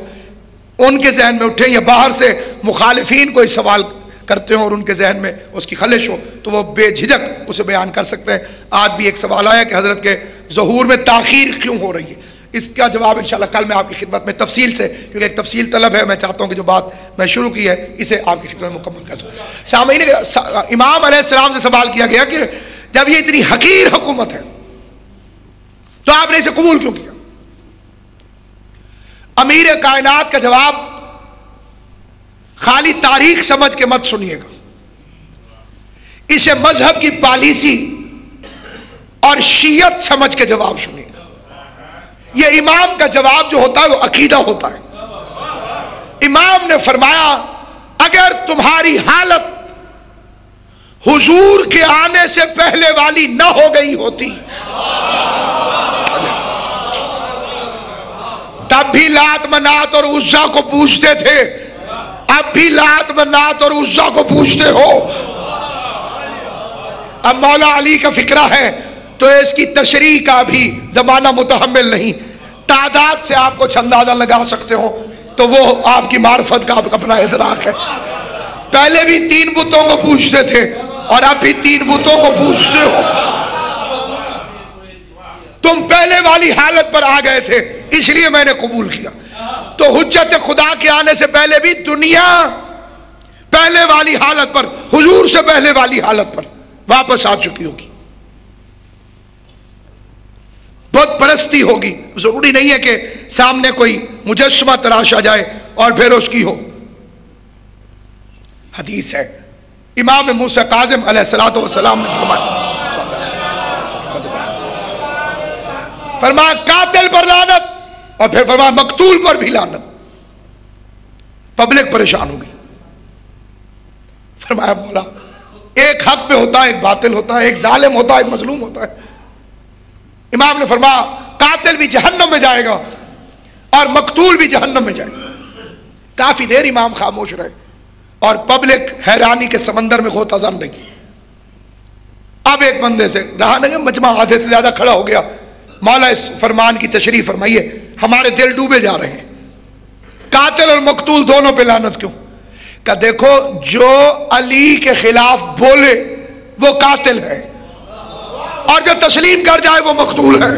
ان کے ذہن میں اٹھیں یا باہر سے مخالفین کوئی سوال کرتے ہوں اور ان کے ذہن میں اس کی خلش ہو، تو وہ بے جھجک اسے بیان کر سکتے ہیں۔ آج بھی ایک سوال آیا کہ حضرت کے ظہور میں تاخیر کیوں ہو رہی ہے، اس کا جواب انشاءاللہ کل میں آپ کی خدمت میں تفصیل سے، کیونکہ ایک تفصیل طلب ہے، میں چاہتا ہوں کہ جو بات میں شروع کی ہے اسے آپ کی خدمت میں مکمل کر سکوں۔ سامعین، امام علیہ السلام سے سوال کیا گیا کہ جب یہ اتنی حقیر حکومت ہے تو آپ نے اسے قبول کیوں کیا؟ امیر کائنات کا جواب خالی تاریخ سمجھ کے مت سنیے گا، اسے مذہب کی پالیسی اور شیعت سمجھ کے جواب سنیے گا۔ یہ امام کا جواب جو ہوتا ہے وہ عقیدہ ہوتا ہے۔ امام نے فرمایا اگر تمہاری حالت حضور کے آنے سے پہلے والی نہ ہو گئی ہوتی تب بھی لات منات اور عزا کو پوجتے تھے، اب بھی لات منات اور عزا کو پوجتے ہو۔ اب مولا علی کا فکرہ ہے تو اس کی تشریح کا بھی زمانہ متحمل نہیں، تعداد سے آپ کچھ اندازہ لگا سکتے ہو تو وہ آپ کی معرفت کا اپنا ادراک ہے۔ پہلے بھی 3 بتوں کو پوجتے تھے اور اب بھی 3 بتوں کو پوجتے ہو، تم پہلے والی حالت پر آ گئے تھے اس لیے میں نے قبول کیا۔ تو حجت خدا کے آنے سے پہلے بھی دنیا پہلے والی حالت پر، حضور سے پہلے والی حالت پر واپس آ چکی ہوگی۔ بت پرستی ہوگی، ضروری نہیں ہے کہ سامنے کوئی مجسمہ تراشا جائے اور پھر اس کی ہو۔ حدیث ہے امام موسیٰ کاظم علیہ السلام نے فرمایا قاتل پر لعنت، اور پھر فرمایا مقتول پر بھی لعنت۔ پبلک پریشان ہوگی۔ فرمایا مولا ایک حق پہ ہوتا ہے، ایک باطل ہوتا ہے، ایک ظالم ہوتا ہے، ایک مظلوم ہوتا ہے۔ امام نے فرمایا قاتل بھی جہنم میں جائے گا اور مقتول بھی جہنم میں جائے گا۔ کافی دیر امام خاموش رہے اور پبلک حیرانی کے سمندر میں غوطہ زن رہی۔ اب ایک بندے سے رہا نہیں، مجمع آدھے سے زیادہ کھڑا ہو گیا، مولا اس فرمان کی تشریح فرمائیے، ہمارے دل ڈوبے جا رہے ہیں، قاتل اور مقتول دونوں پہ لعنت کیوں؟ کہ دیکھو جو علی کے خلاف بولے وہ قاتل ہے اور جو تسلیم کر جائے وہ مقتول ہے۔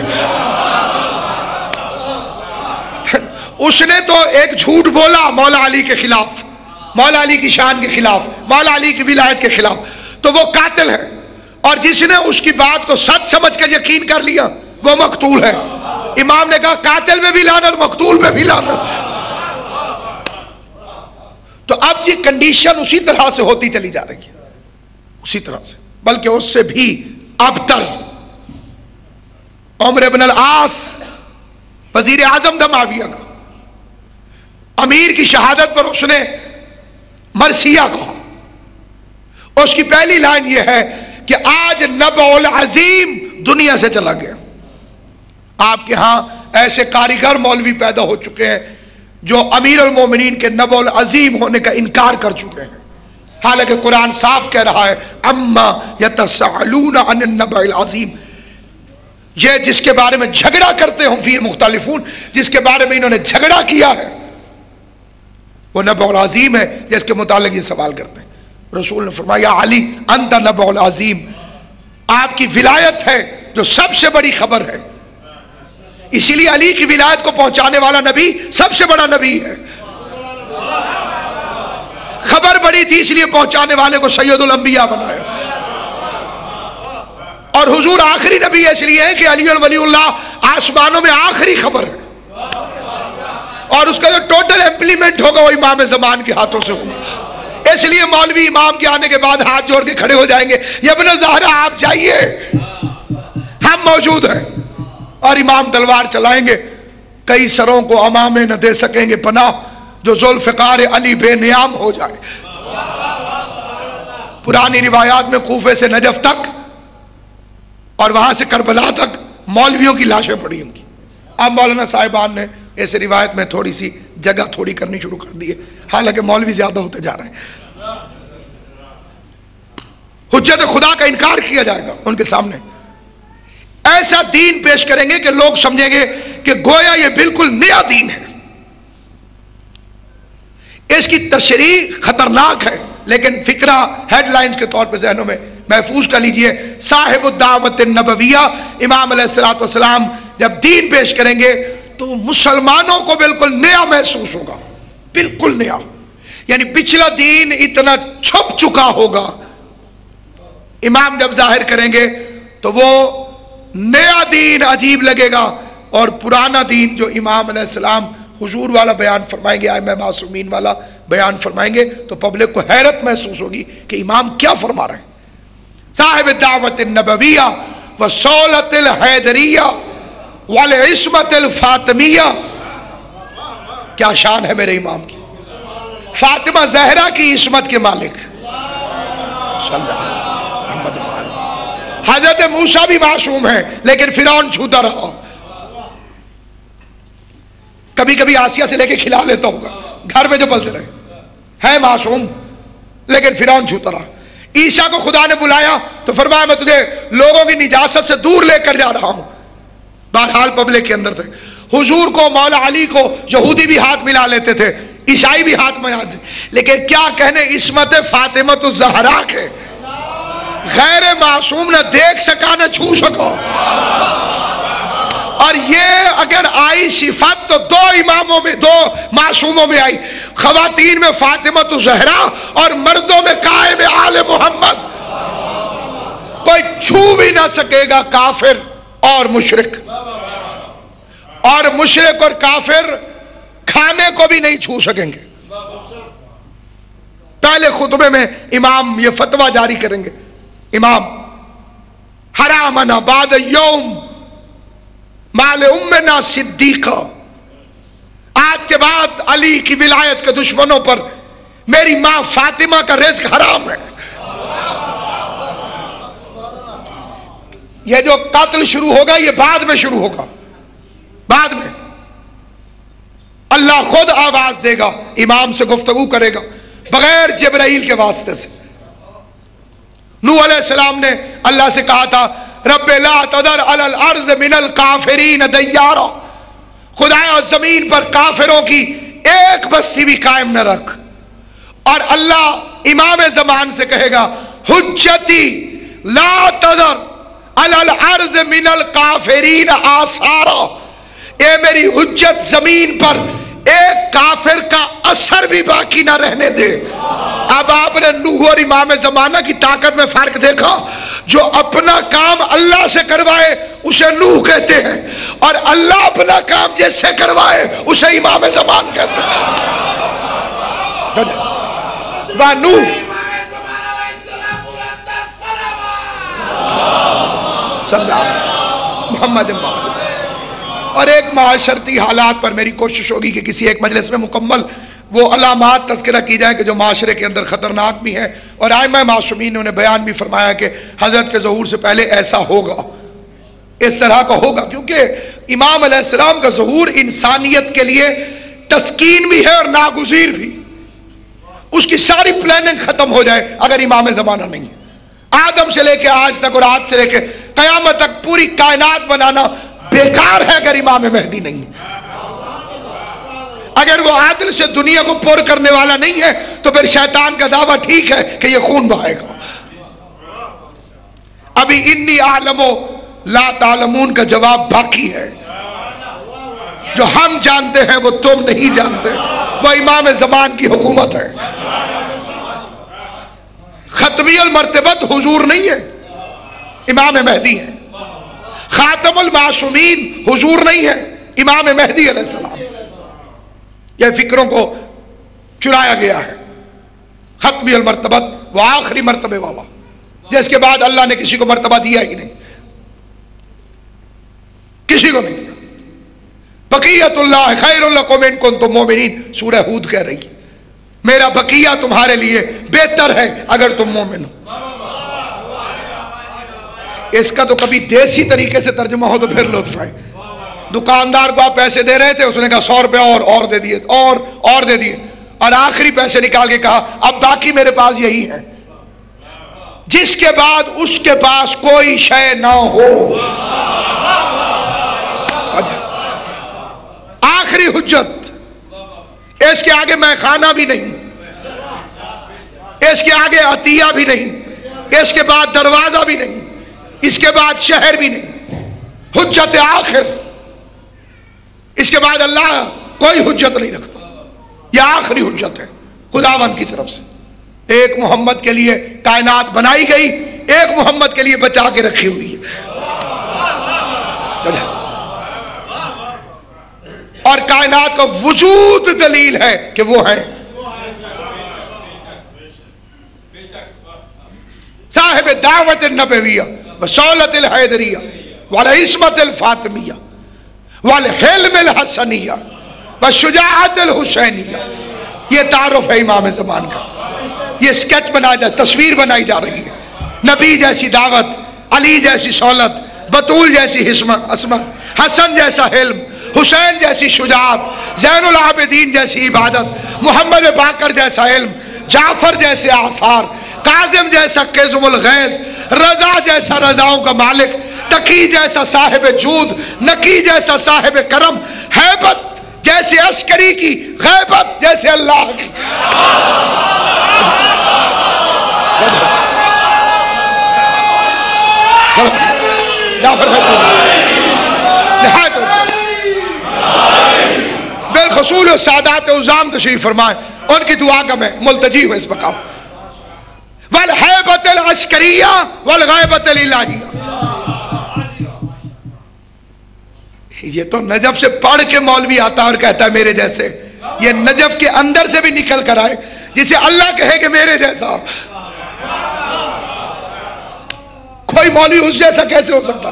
اس نے تو ایک جھوٹ بولا مولا علی کے خلاف، مولا علی کی شان کے خلاف، مولا علی کی ولایت کے خلاف، تو وہ قاتل ہے، اور جس نے اس کی بات کو سچ سمجھ کر یقین کر لیا وہ مقتول ہے۔ امام نے کہا قاتل میں بھی لعنت، مقتول میں بھی لعنت۔ تو اب جی کنڈیشن اسی طرح سے ہوتی چلی جا رہی ہے، اسی طرح سے، بلکہ اس سے بھی ابتر۔ عمر بن العاص وزیر اعظم تھا معاویہ کا، امیر کی شہادت پر اس نے مرثیہ کہا۔ اس کی پہلی لائن یہ ہے کہ آج نبع العظیم دنیا سے چلا گیا۔ آپ کے ہاں ایسے کاریگر مولوی پیدا ہو چکے ہیں جو امیر المومنین کے نبع العظیم ہونے کا انکار کر چکے ہیں، حالانکہ قرآن صاف کہہ رہا ہے اما یتساءلون عن النبع العظیم، یہ جس کے بارے میں جھگڑا کرتے ہوں فی مختلفون، جس کے بارے میں انہوں نے جھگڑا کیا ہے وہ نبع العظیم ہے جس کے متعلق یہ سوال کرتے ہیں۔ رسول نے فرمایا یا علی انت نبع العظیم، آپ کی ولایت ہے جو سب سے بڑی خبر ہے، اسی لیے علی کی ولایت کو پہنچانے والا نبی سب سے بڑا نبی ہے۔ خبر بڑی تھی اس لیے پہنچانے والے کو سید الانبیاء بنایا، اور حضور آخری نبی اس لیے ہے کہ علی ولی اللہ آسمانوں میں آخری خبر ہے، اور اس کا جو ٹوٹل امپلیمنٹ ہوگا وہ امام زمان کے ہاتھوں سے ہوگا۔ اس لیے مولوی امام کے آنے کے بعد ہاتھ جوڑ کے کھڑے ہو جائیں گے، یا ابن زہرا آپ جائیے، ہم موجود ہیں، اور امام تلوار چلائیں گے۔ کئی سروں کو امامے نہ دے سکیں گے پناہ، جو ذوالفقار علی بے نیام ہو جائے۔ پرانی روایات میں کوفے سے نجف تک اور وہاں سے کربلا تک مولویوں کی لاشیں پڑی ہوں گی۔ اب مولانا صاحبان نے اس روایت میں تھوڑی سی جگہ تھوڑی کرنی شروع کر دی ہے، حالانکہ مولوی زیادہ ہوتے جا رہے ہیں۔ حجت خدا کا انکار کیا جائے گا ان کے سامنے، ایسا دین پیش کریں گے کہ لوگ سمجھیں گے کہ گویا یہ بالکل نیا دین ہے۔ اس کی تشریح خطرناک ہے، لیکن فکرہ ہیڈ لائنز کے طور پہ ذہنوں میں محفوظ کر لیجئے۔ صاحب الدعوت النبویہ امام علیہ السلام جب دین پیش کریں گے تو مسلمانوں کو بالکل نیا محسوس ہوگا، بالکل نیا، یعنی پچھلا دین اتنا چھپ چکا ہوگا، امام جب ظاہر کریں گے تو وہ نیا دین عجیب لگے گا، اور پرانا دین جو امام علیہ السلام حضور والا بیان فرمائیں گے، ائمہ معصومین والا بیان فرمائیں گے، تو پبلک کو حیرت محسوس ہوگی کہ امام کیا فرما رہے ہیں۔ صاحب الدعوت النبویہ وصولت الحیدریہ والعصمت الفاطمیہ، کیا شان ہے میرے امام کی، فاطمہ زہرا کی عصمت کے مالک صلی اللہ علیہ وسلم۔ حضرت موسیٰ بھی معصوم ہیں لیکن فرعون چھوتا رہا، کبھی کبھی آسیہ سے لے کے کھلا لیتا ہوگا، گھر میں جو پلتے رہے، ہے معصوم لیکن فرعون چھوتا رہا۔ عیسیٰ کو خدا نے بلایا تو فرمایا میں تجھے لوگوں کی نجاست سے دور لے کر جا رہا ہوں، بہرحال پبلک کے اندر تھے۔ حضور کو، مولا علی کو یہودی بھی ہاتھ ملا لیتے تھے، عیسائی بھی ہاتھ ملا لیتے تھے، لیکن کیا کہنے عصمت فاطمۃ الزہرا کے، غیر معصوم نہ دیکھ سکا نہ چھو سکا۔ اور یہ اگر آئی صفت تو دو اماموں میں، دو معصوموں میں آئی، خواتین میں فاطمۃ الزہرا اور مردوں میں قائم آل محمد۔ کوئی چھو بھی نہ سکے گا کافر اور مشرک، اور مشرک اور کافر کھانے کو بھی نہیں چھو سکیں گے۔ پہلے خطبے میں امام یہ فتویٰ جاری کریں گے، امام حرامنا بعد یوم مال امنا صدیقہ، آج کے بعد علی کی ولایت کے دشمنوں پر میری ماں فاطمہ کا رزق حرام ہے۔ یہ جو قتل شروع ہوگا یہ بعد میں شروع ہوگا، بعد میں اللہ خود آواز دے گا، امام سے گفتگو کرے گا بغیر جبرائیل کے واسطے سے۔ نوح علیہ السلام نے اللہ سے کہا تھا رب لا تذر علی الارض من الکافرین دیارا، خدایا زمین پر کافروں کی ایک بستی بھی قائم نہ رکھ، اور اللہ امام زمان سے کہے گا حجتی لا تذر علی الارض من الکافرین آثارا، اے میری حجت زمین پر ایک کافر کا اثر بھی باقی نہ رہنے دے۔ اب آپ نے نوح اور امام زمانہ کی طاقت میں فرق دیکھا، جو اپنا کام اللہ سے کروائے اسے نوح کہتے ہیں، اور اللہ اپنا کام جس سے کروائے اسے امام زمان کہتے ہیں۔ وہ نوح صلی اللہ محمد محمد۔ اور ایک معاشرتی حالات پر میری کوشش ہوگی کہ کسی ایک مجلس میں مکمل وہ علامات تذکرہ کی جائیں کہ جو معاشرے کے اندر خطرناک بھی ہیں، اور ائمہ معصومین نے انہیں بیان بھی فرمایا کہ حضرت کے ظہور سے پہلے ایسا ہوگا، اس طرح کا ہوگا، کیونکہ امام علیہ السلام کا ظہور انسانیت کے لیے تسکین بھی ہے اور ناگزیر بھی۔ اس کی ساری پلاننگ ختم ہو جائے اگر امام زمانہ نہیں ہے۔ آدم سے لے کے آج تک اور آج سے لے کے قیامت تک پوری کائنات بنانا بیکار ہے اگر امام مہدی نہیں ہے۔ اگر وہ عادل سے دنیا کو پر کرنے والا نہیں ہے تو پھر شیطان کا دعویٰ ٹھیک ہے کہ یہ خون بہائے گا۔ ابھی انی اعلم لا تعلمون کا جواب باقی ہے، جو ہم جانتے ہیں وہ تم نہیں جانتے، وہ امام زمان کی حکومت ہے۔ ختمی المرتبت حضور نہیں ہے، امام مہدی ہیں. خاتم المعصومین حضور نہیں ہے، امام مہدی علیہ السلام. یہ فکروں کو چرایا گیا ہے. ختمی المرتبت، وہ آخری مرتبے والا جس کے بعد اللہ نے کسی کو مرتبہ دیا ہی نہیں، کسی کو نہیں دیا. بقیت اللہ خیر لکم ان کنتم مومنین، سورہ ہود کہہ رہی ہے میرا بقیہ تمہارے لیے بہتر ہے اگر تم مومن ہو. اس کا تو کبھی دیسی طریقے سے ترجمہ ہو تو پھر لطف آئے. دکاندار کو آپ پیسے دے رہے تھے، اس نے کہا 100 روپے اور دے دیے، اور دے دیے، اور آخری پیسے نکال کے کہا اب باقی میرے پاس یہی ہے، جس کے بعد اس کے پاس کوئی شے نہ ہو. آخری حجت، اس کے آگے میں خانہ بھی نہیں، اس کے آگے عطیہ بھی نہیں، اس کے بعد دروازہ بھی نہیں، اس کے بعد شہر بھی نہیں. حجت آخر، اس کے بعد اللہ کوئی حجت نہیں رکھتا. یہ آخری حجت ہے خداوند کی طرف سے. ایک محمد کے لیے کائنات بنائی گئی، ایک محمد کے لیے بچا کے رکھی ہوئی ہے. اور کائنات کا وجود دلیل ہے کہ وہ ہے صاحب دعوت النبویہ وصولت الحیدریہ والعصمت الفاطمیہ والحلم الحسنیہ والشجاعت الحسینیہ. یہ تعارف ہے امام زمان کا. یہ سکیچ بنایا جائے، تصویر بنائی جا رہی ہے. نبی جیسی دعوت، علی جیسی سولت، بطول جیسی عصمت، حسن جیسا حلم، حسین جیسی شجاعت، زین العابدین جیسی عبادت، محمد باقر جیسا علم، جعفر جیسے آثار، کاظم جیسا قزم الغیظ، رضا جیسا رضاؤں کا مالک، تقی جیسا صاحب جود، نقی جیسا صاحب کرم، ہیبت جیسے عسکری کی، غیبت جیسے اللہ کی. جعفر نہایت بالخصوص سادات عظام تشریف فرمائیں، ان کی دعا کا میں ملتجی ہوں اس مقام. والحیبت العسکریہ والغیبت الالہیہ. یہ تو نجف سے پڑھ کے مولوی آتا اور کہتا ہے میرے جیسے. یہ نجف کے اندر سے بھی نکل کر آئے جسے اللہ کہے کہ میرے جیسا. کوئی مولوی اس جیسا کیسے ہو سکتا؟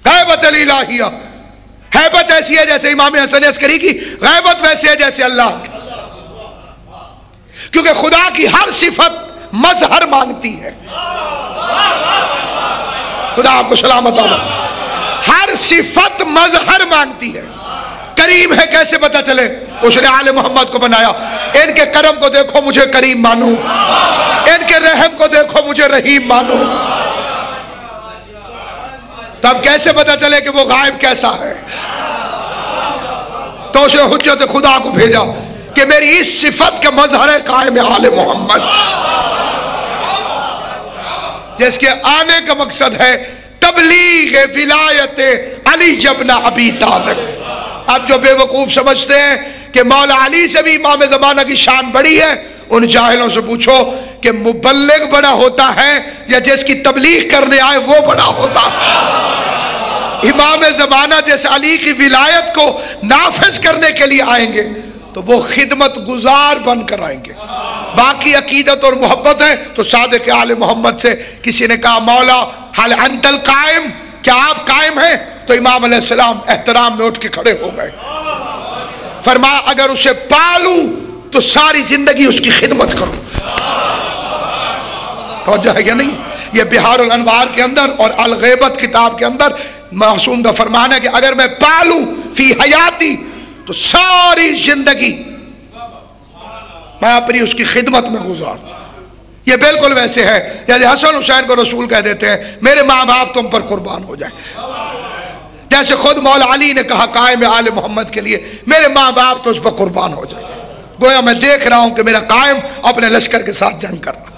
غیبت الالہیہ، حیبت ایسی ہے جیسے امام حسن عسکری کی، غیبت ویسے ہے جیسے اللہ کی. کیونکہ خدا کی ہر صفت مظہر مانگتی ہے. خدا آپ کو سلامت ہو. ہر صفت مظہر مانگتی ہے. کریم ہے کیسے پتہ چلے؟ اس نے آل محمد کو بنایا. ان کے کرم کو دیکھو مجھے کریم مانو، ان کے رحم کو دیکھو مجھے رحیم مانو. تب کیسے پتہ چلے کہ وہ غائب کیسا ہے؟ تو اس نے حجت خدا کو بھیجا کہ میری اس صفت کا مظہر ہے قائم آل محمد، جس کے آنے کا مقصد ہے تبلیغ ولایت علی ابن ابی طالب. اب جو بے وقوف سمجھتے ہیں کہ مولا علی سے بھی امام زمانہ کی شان بڑی ہے، ان جاہلوں سے پوچھو کہ مبلغ بڑا ہوتا ہے یا جس کی تبلیغ کرنے آئے وہ بڑا ہوتا ہے؟ امام زمانہ جیسے علی کی ولایت کو نافذ کرنے کے لیے آئیں گے تو وہ خدمت گزار بن کر آئیں گے. باقی عقیدت اور محبت ہے تو صادق آل محمد سے کسی نے کہا مولا حال انت القائم، کیا آپ قائم ہیں؟ تو امام علیہ السلام احترام میں اٹھ کے کھڑے ہو گئے. فرمایا اگر اسے پالوں تو ساری زندگی اس کی خدمت کروں. توجہ ہے یا نہیں؟ یہ بہار الانوار کے اندر اور الغیبت کتاب کے اندر معصوم کا فرمان ہے کہ اگر میں پالوں فی حیاتی تو ساری زندگی میں اپنی اس کی خدمت میں گزار. یہ بالکل ویسے ہے جیسے حسن حسین کو رسول کہہ دیتے ہیں میرے ماں باپ تم پر قربان ہو جائیں. جیسے خود مولا علی نے کہا قائم آل محمد کے لیے میرے ماں باپ تو اس پر قربان ہو جائیں. گویا میں دیکھ رہا ہوں کہ میرا قائم اپنے لشکر کے ساتھ جنگ کر رہا.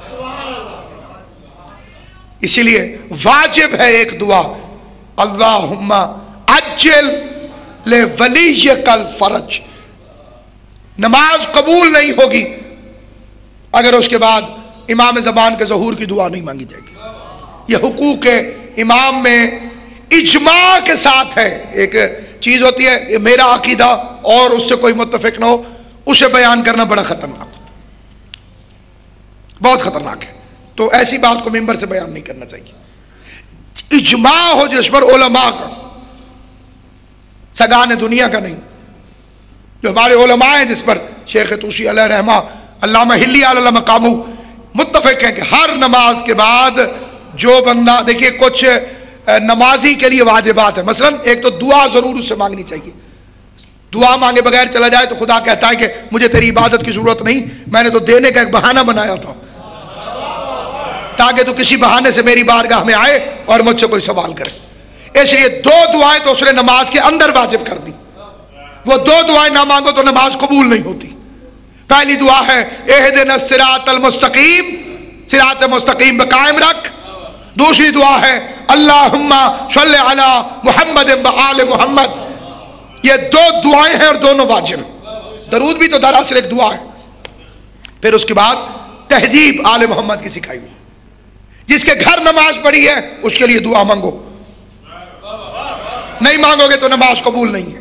اسی لیے واجب ہے ایک دعا، اللہم عجل لولیک الفرج. نماز قبول نہیں ہوگی اگر اس کے بعد امام زمان کے ظہور کی دعا نہیں مانگی جائے گی. یہ حقوق امام میں اجماع کے ساتھ ہے. ایک چیز ہوتی ہے کہ میرا عقیدہ اور اس سے کوئی متفق نہ ہو، اسے بیان کرنا بڑا خطرناک ہوتا ہے، بہت خطرناک ہے. تو ایسی بات کو ممبر سے بیان نہیں کرنا چاہیے. اجماع ہو جس پر علماء کا، سگان دنیا کا نہیں. جو ہمارے علماء ہیں جس پر شیخ طوسی علیہ رحمہ، علامہ ہلی علیہ مقامو متفق ہیں کہ ہر نماز کے بعد جو بندہ، دیکھیے کچھ نمازی کے لیے واجبات ہے. مثلا ایک تو دعا ضرور اس سے مانگنی چاہیے. دعا مانگے بغیر چلا جائے تو خدا کہتا ہے کہ مجھے تیری عبادت کی ضرورت نہیں، میں نے تو دینے کا ایک بہانہ بنایا تھا تاکہ تو کسی بہانے سے میری بارگاہ میں آئے اور مجھ سے کوئی سوال کرے. اس لیے دو دعائیں تو اس نے نماز کے اندر واجب کر دی. وہ دو دعائیں نہ مانگو تو نماز قبول نہیں ہوتی. پہلی دعا ہے اہدنا الصراط المستقیم، صراط مستقیم پہ قائم رکھ. دوسری دعا ہے اللہم صلی علی محمد و آل محمد. یہ دو دعائیں ہیں اور دونوں واجب. درود بھی تو دراصل ایک دعا ہے. پھر اس کے بعد تہذیب آل محمد کی سکھائی ہوئی. جس کے گھر نماز پڑھی ہے اس کے لیے دعا مانگو، نہیں مانگو گے تو نماز قبول نہیں ہے.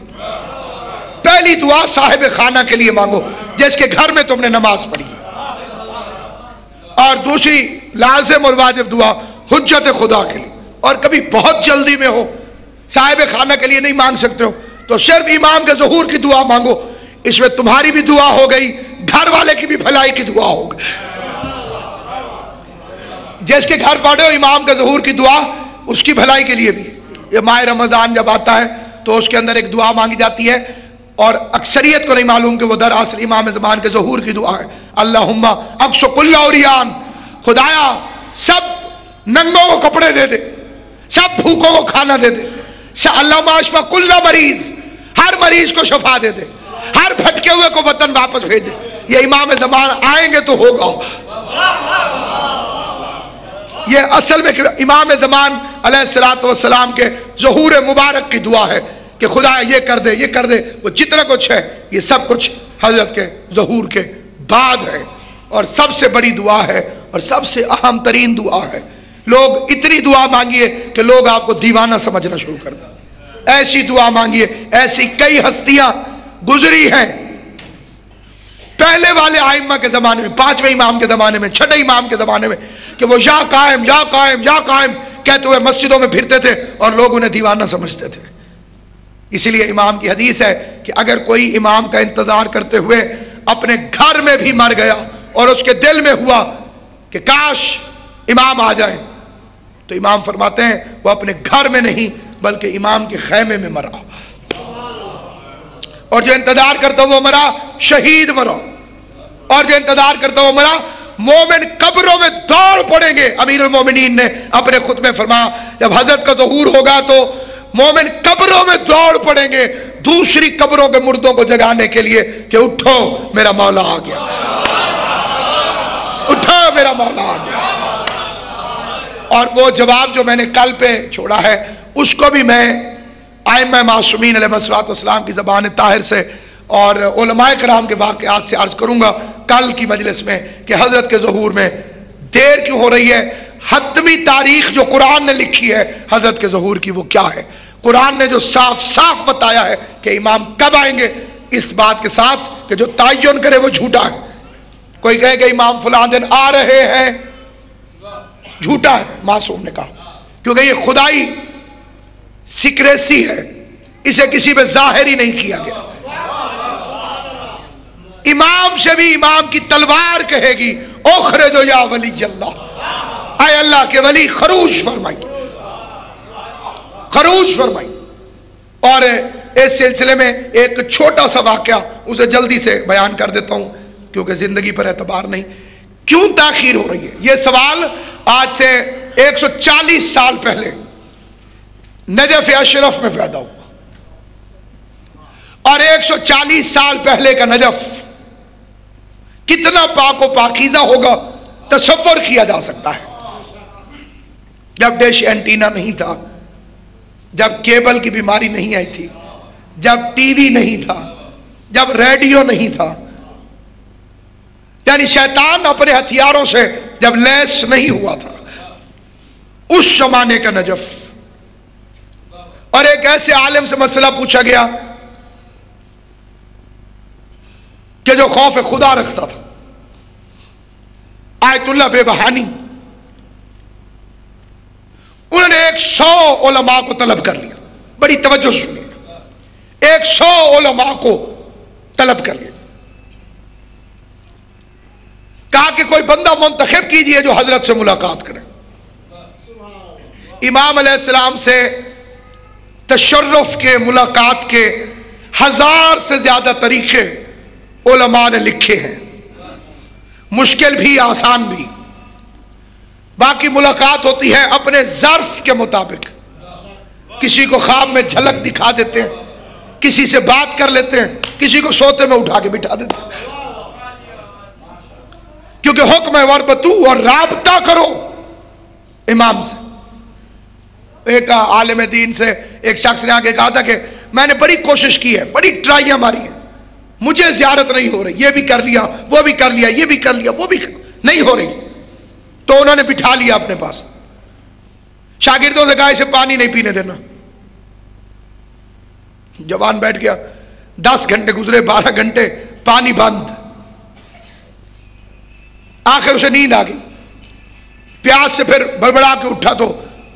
پہلی دعا صاحب خانہ کے لیے مانگو جس کے گھر میں تم نے نماز پڑھی ہے. اور دوسری لازم اور واجب دعا حجت خدا کے لیے. اور کبھی بہت جلدی میں ہو، صاحب خانہ کے لیے نہیں مانگ سکتے ہو تو صرف امام کے ظہور کی دعا مانگو. اس میں تمہاری بھی دعا ہو گئی، گھر والے کی بھی بھلائی کی دعا ہو گئی. جس کے گھر پڑھو امام کے ظہور کی دعا اس کی بھلائی کے لیے بھی. یہ ماہ رمضان جب آتا ہے تو اس کے اندر ایک دعا مانگی جاتی ہے اور اکثریت کو نہیں معلوم کہ وہ دراصل امام زمان کے ظہور کی دعا ہے. اللہم اقص کل عریان، خدایا سب ننگوں کو کپڑے دے دے، سب بھوکوں کو کھانا دے دے. اللہم اشفی کل مریض، ہر مریض کو شفا دے دے، ہر پھٹکے ہوئے کو وطن واپس بھیج دے. یہ امام زمان آئیں گے تو ہوگا. یہ اصل میں امام زمان علیہ السلام کے ظہور مبارک کی دعا ہے کہ خدا یہ کر دے یہ کر دے. وہ جتنا کچھ ہے یہ سب کچھ حضرت کے ظہور کے بعد ہے اور سب سے بڑی دعا ہے اور سب سے اہم ترین دعا ہے. لوگ اتنی دعا مانگیے کہ لوگ آپ کو دیوانہ سمجھنا شروع کر دیں. ایسی دعا مانگیے، ایسی کئی ہستیاں گزری ہیں پہلے والے آئمہ کے زمانے میں، پانچویں امام کے زمانے میں، چھٹے امام کے زمانے میں، کہ وہ یا قائم یا قائم یا قائم کہتے ہوئے مسجدوں میں پھرتے تھے اور لوگ انہیں دیوانہ سمجھتے تھے. اسی لیے امام کی حدیث ہے کہ اگر کوئی امام کا انتظار کرتے ہوئے اپنے گھر میں بھی مر گیا اور اس کے دل میں ہوا کہ کاش امام آ جائیں، تو امام فرماتے ہیں وہ اپنے گھر میں نہیں بلکہ امام کے خیمے میں مرا. اور جو انتظار کرتا وہ مرا شہید مرا، اور جو انتظار کرتا وہ مرا. مومن قبروں میں دوڑ پڑیں گے. امیر المومنین نے اپنے خطبے فرمایا جب حضرت کا ظہور ہوگا تو مومن قبروں میں دوڑ پڑیں گے دوسری قبروں کے مردوں کو جگانے کے لیے کہ اٹھو میرا مولا آ گیا، اٹھو میرا مولا آ گیا. اور وہ جواب جو میں نے کل پہ چھوڑا ہے اس کو بھی میں ائمہ معصومین علیہ الصلوۃ والسلام کی زبان طاہر سے اور علماء کرام کے واقعات سے عرض کروں گا کل کی مجلس میں کہ حضرت کے ظہور میں دیر کیوں ہو رہی ہے. حتمی تاریخ جو قرآن نے لکھی ہے حضرت کے ظہور کی وہ کیا ہے. قرآن نے جو صاف صاف بتایا ہے کہ امام کب آئیں گے، اس بات کے ساتھ کہ جو تعین کرے وہ جھوٹا ہے. کوئی کہے کہ امام فلاں دن آ رہے ہیں، جھوٹا ہے. معصوم نے کہا کیونکہ یہ خدائی سیکریسی ہے، اسے کسی پہ ظاہر ہی نہیں کیا گیا. امام سے بھی امام کی تلوار کہے گی اخرجو یا ولی اللہ، اے اللہ کے ولی خروج فرمائی، خروج فرمائی. اور اس سلسلے میں ایک چھوٹا سا واقعہ اسے جلدی سے بیان کر دیتا ہوں کیونکہ زندگی پر اعتبار نہیں. کیوں تاخیر ہو رہی ہے؟ یہ سوال آج سے 140 سال پہلے نجف اشرف میں پیدا ہوا اور 140 سال پہلے کا نجف کتنا پاک و پاکیزہ ہوگا تصور کیا جا سکتا ہے. جب ڈش اینٹینا نہیں تھا، جب کیبل کی بیماری نہیں آئی تھی، جب ٹی وی نہیں تھا، جب ریڈیو نہیں تھا، یعنی شیطان اپنے ہتھیاروں سے جب لیس نہیں ہوا تھا. اس زمانے کا نجف. اور ایک ایسے عالم سے مسئلہ پوچھا گیا کہ جو خوف خدا رکھتا تھا. آیت اللہ بے بہانی انہوں نے 100 علماء کو طلب کر لیا. بڑی توجہ سنیے، 100 علماء کو طلب کر لیا. کہا کہ کوئی بندہ منتخب کیجئے جو حضرت سے ملاقات کرے. امام علیہ السلام سے تشرف کے، ملاقات کے 1000 سے زیادہ طریقے علماء نے لکھے ہیں، مشکل بھی آسان بھی. باقی ملاقات ہوتی ہے اپنے ظرف کے مطابق. کسی کو خواب میں جھلک دکھا دیتے ہیں، کسی سے بات کر لیتے ہیں، کسی کو سوتے میں اٹھا کے بٹھا دیتے ہیں. کیونکہ حکم ہے وربتو، اور رابطہ کرو امام سے. ایک عالم دین سے ایک شخص نے آگے کہا تھا کہ میں نے بڑی کوشش کی ہے، بڑی ٹرائیاں ماری ہیں، مجھے زیارت نہیں ہو رہی. یہ بھی کر لیا، وہ بھی کر لیا، یہ بھی کر لیا، وہ بھی نہیں ہو رہی. تو انہوں نے بٹھا لیا اپنے پاس. شاگردوں سے کہا اسے پانی نہیں پینے دینا. جوان بیٹھ گیا. 10 گھنٹے گزرے، 12 گھنٹے، پانی بند. آخر اسے نیند آ گئی. پیاس سے پھر بڑبڑا کے اٹھا تو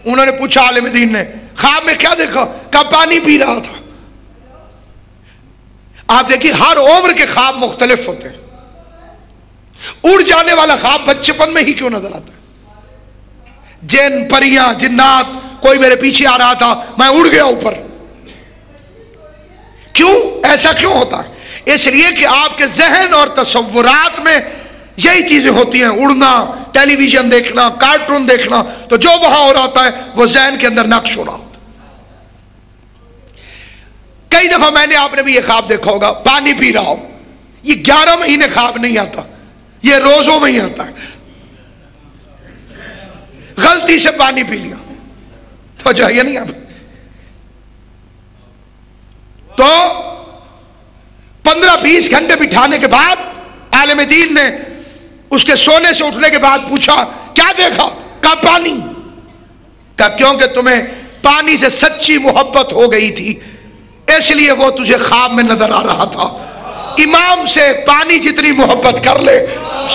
انہوں نے پوچھا عالم دین نے خواب میں کیا دیکھا؟ کہا پانی پی رہا تھا. آپ دیکھیے ہر عمر کے خواب مختلف ہوتے ہیں. اڑ جانے والا خواب بچپن میں ہی کیوں نظر آتا ہے؟ جن، پریاں، جنات، کوئی میرے پیچھے آ رہا تھا، میں اڑ گیا اوپر. کیوں ایسا کیوں ہوتا ہے؟ اس لیے کہ آپ کے ذہن اور تصورات میں یہی چیزیں ہوتی ہیں. اڑنا، ٹیلی ویژن دیکھنا، کارٹون دیکھنا، تو جو وہاں ہو رہا ہوتا ہے وہ ذہن کے اندر نقش ہو رہا ہوتا ہے. کئی دفعہ میں نے، آپ نے بھی یہ خواب دیکھا ہوگا، پانی پی رہا ہو. یہ 11 مہینے خواب نہیں آتا، یہ روزوں میں ہی آتا ہے. غلطی سے پانی پی لیا تو جو ہے نہیں. آپ تو 15-20 گھنٹے بٹھانے کے بعد عالم دین نے اس کے سونے سے اٹھنے کے بعد پوچھا کیا دیکھا؟ کہا پانی. کہا کیونکہ تمہیں پانی سے سچی محبت ہو گئی تھی، اس لیے وہ تجھے خواب میں نظر آ رہا تھا. امام سے پانی جتنی محبت کر لے،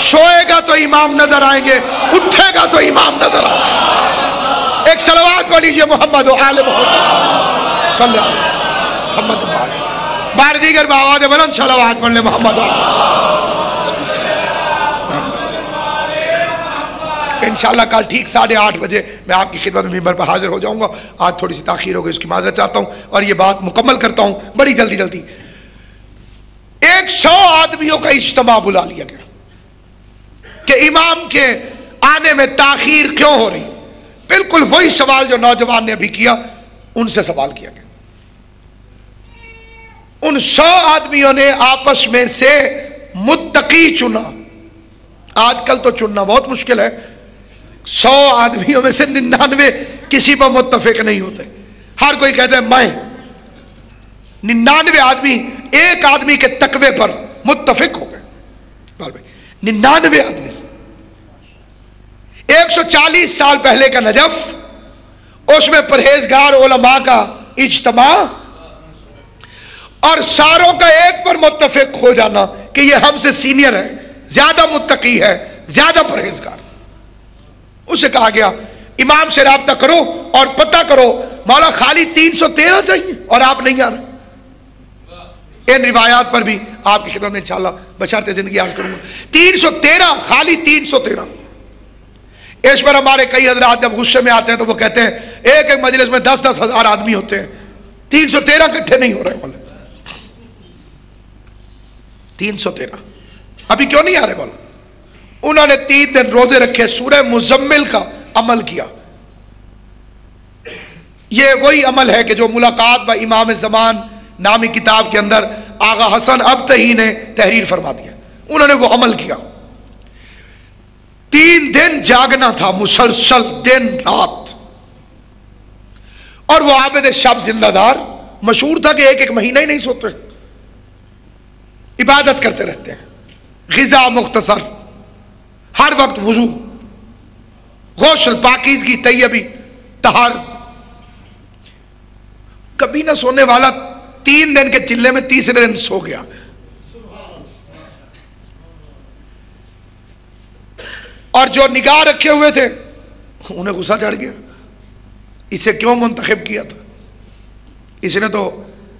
سوئے گا تو امام نظر آئیں گے، اٹھے گا تو امام نظر آئیں گے. ایک صلوات پڑھ لیجیے محمد و آل محمد صلی اللہ علیہ محمد. بار دیگر بآواز بلند صلوات پڑھ لیں محمد و آل. انشاءاللہ کل ٹھیک 8:30 بجے میں آپ کی خدمت میں ممبر پر حاضر ہو جاؤں گا. آج تھوڑی سی تاخیر ہو گئی، اس کی معذرت چاہتا ہوں اور یہ بات مکمل کرتا ہوں بڑی جلدی. 100 آدمیوں کا اجتماع بلا لیا گیا کہ امام کے آنے میں تاخیر کیوں ہو رہی. بالکل وہی سوال جو نوجوان نے ابھی کیا، ان سے سوال کیا گیا. ان 100 آدمیوں نے آپس میں سے متقی چنا. آج کل تو چننا بہت مشکل ہے. 100 آدمیوں میں سے 99 کسی پر متفق نہیں ہوتے. ہر کوئی کہتا ہے میں. 99 آدمی ایک آدمی کے تقوی پر متفق ہو گئے. 99 آدمی. 140 سال پہلے کا نجف، اس میں پرہیزگار علماء کا اجتماع اور ساروں کا ایک پر متفق ہو جانا کہ یہ ہم سے سینئر ہے، زیادہ متقی ہے، زیادہ پرہیزگار. اسے کہا گیا امام سے رابطہ کرو اور پتہ کرو مولا خالی 313 چاہیے اور آپ نہیں آ رہے. ان روایات پر بھی آپ کی خدمت میں انشاءاللہ بشارت زندگی عرض کروں گا. 313 خالی 313. اس پر ہمارے کئی حضرات جب غصے میں آتے ہیں تو وہ کہتے ہیں ایک ایک مجلس میں 10-10 ہزار آدمی ہوتے ہیں، 313 اکٹھے نہیں ہو رہے. بولے 313 ابھی کیوں نہیں آ رہے؟ بولو انہوں نے 3 دن روزے رکھے، سورہ مزمل کا عمل کیا. یہ وہی عمل ہے کہ جو ملاقات با امام زمان نامی کتاب کے اندر آغا حسن ابتہی نے تحریر فرما دیا. انہوں نے وہ عمل کیا. 3 دن جاگنا تھا، مسلسل دن رات. اور وہ عابد شب زندہ دار مشہور تھا کہ ایک ایک مہینہ ہی نہیں سوتے، عبادت کرتے رہتے ہیں. غذا مختصر، ہر وقت وضو. غسل، پاکیزگی، طیبی، طہارت. کبھی نہ سونے والا 3 دن کے چلے میں تیسرے دن سو گیا. اور جو نگاہ رکھے ہوئے تھے انہیں غصہ چڑھ گیا، اسے کیوں منتخب کیا تھا، اس نے تو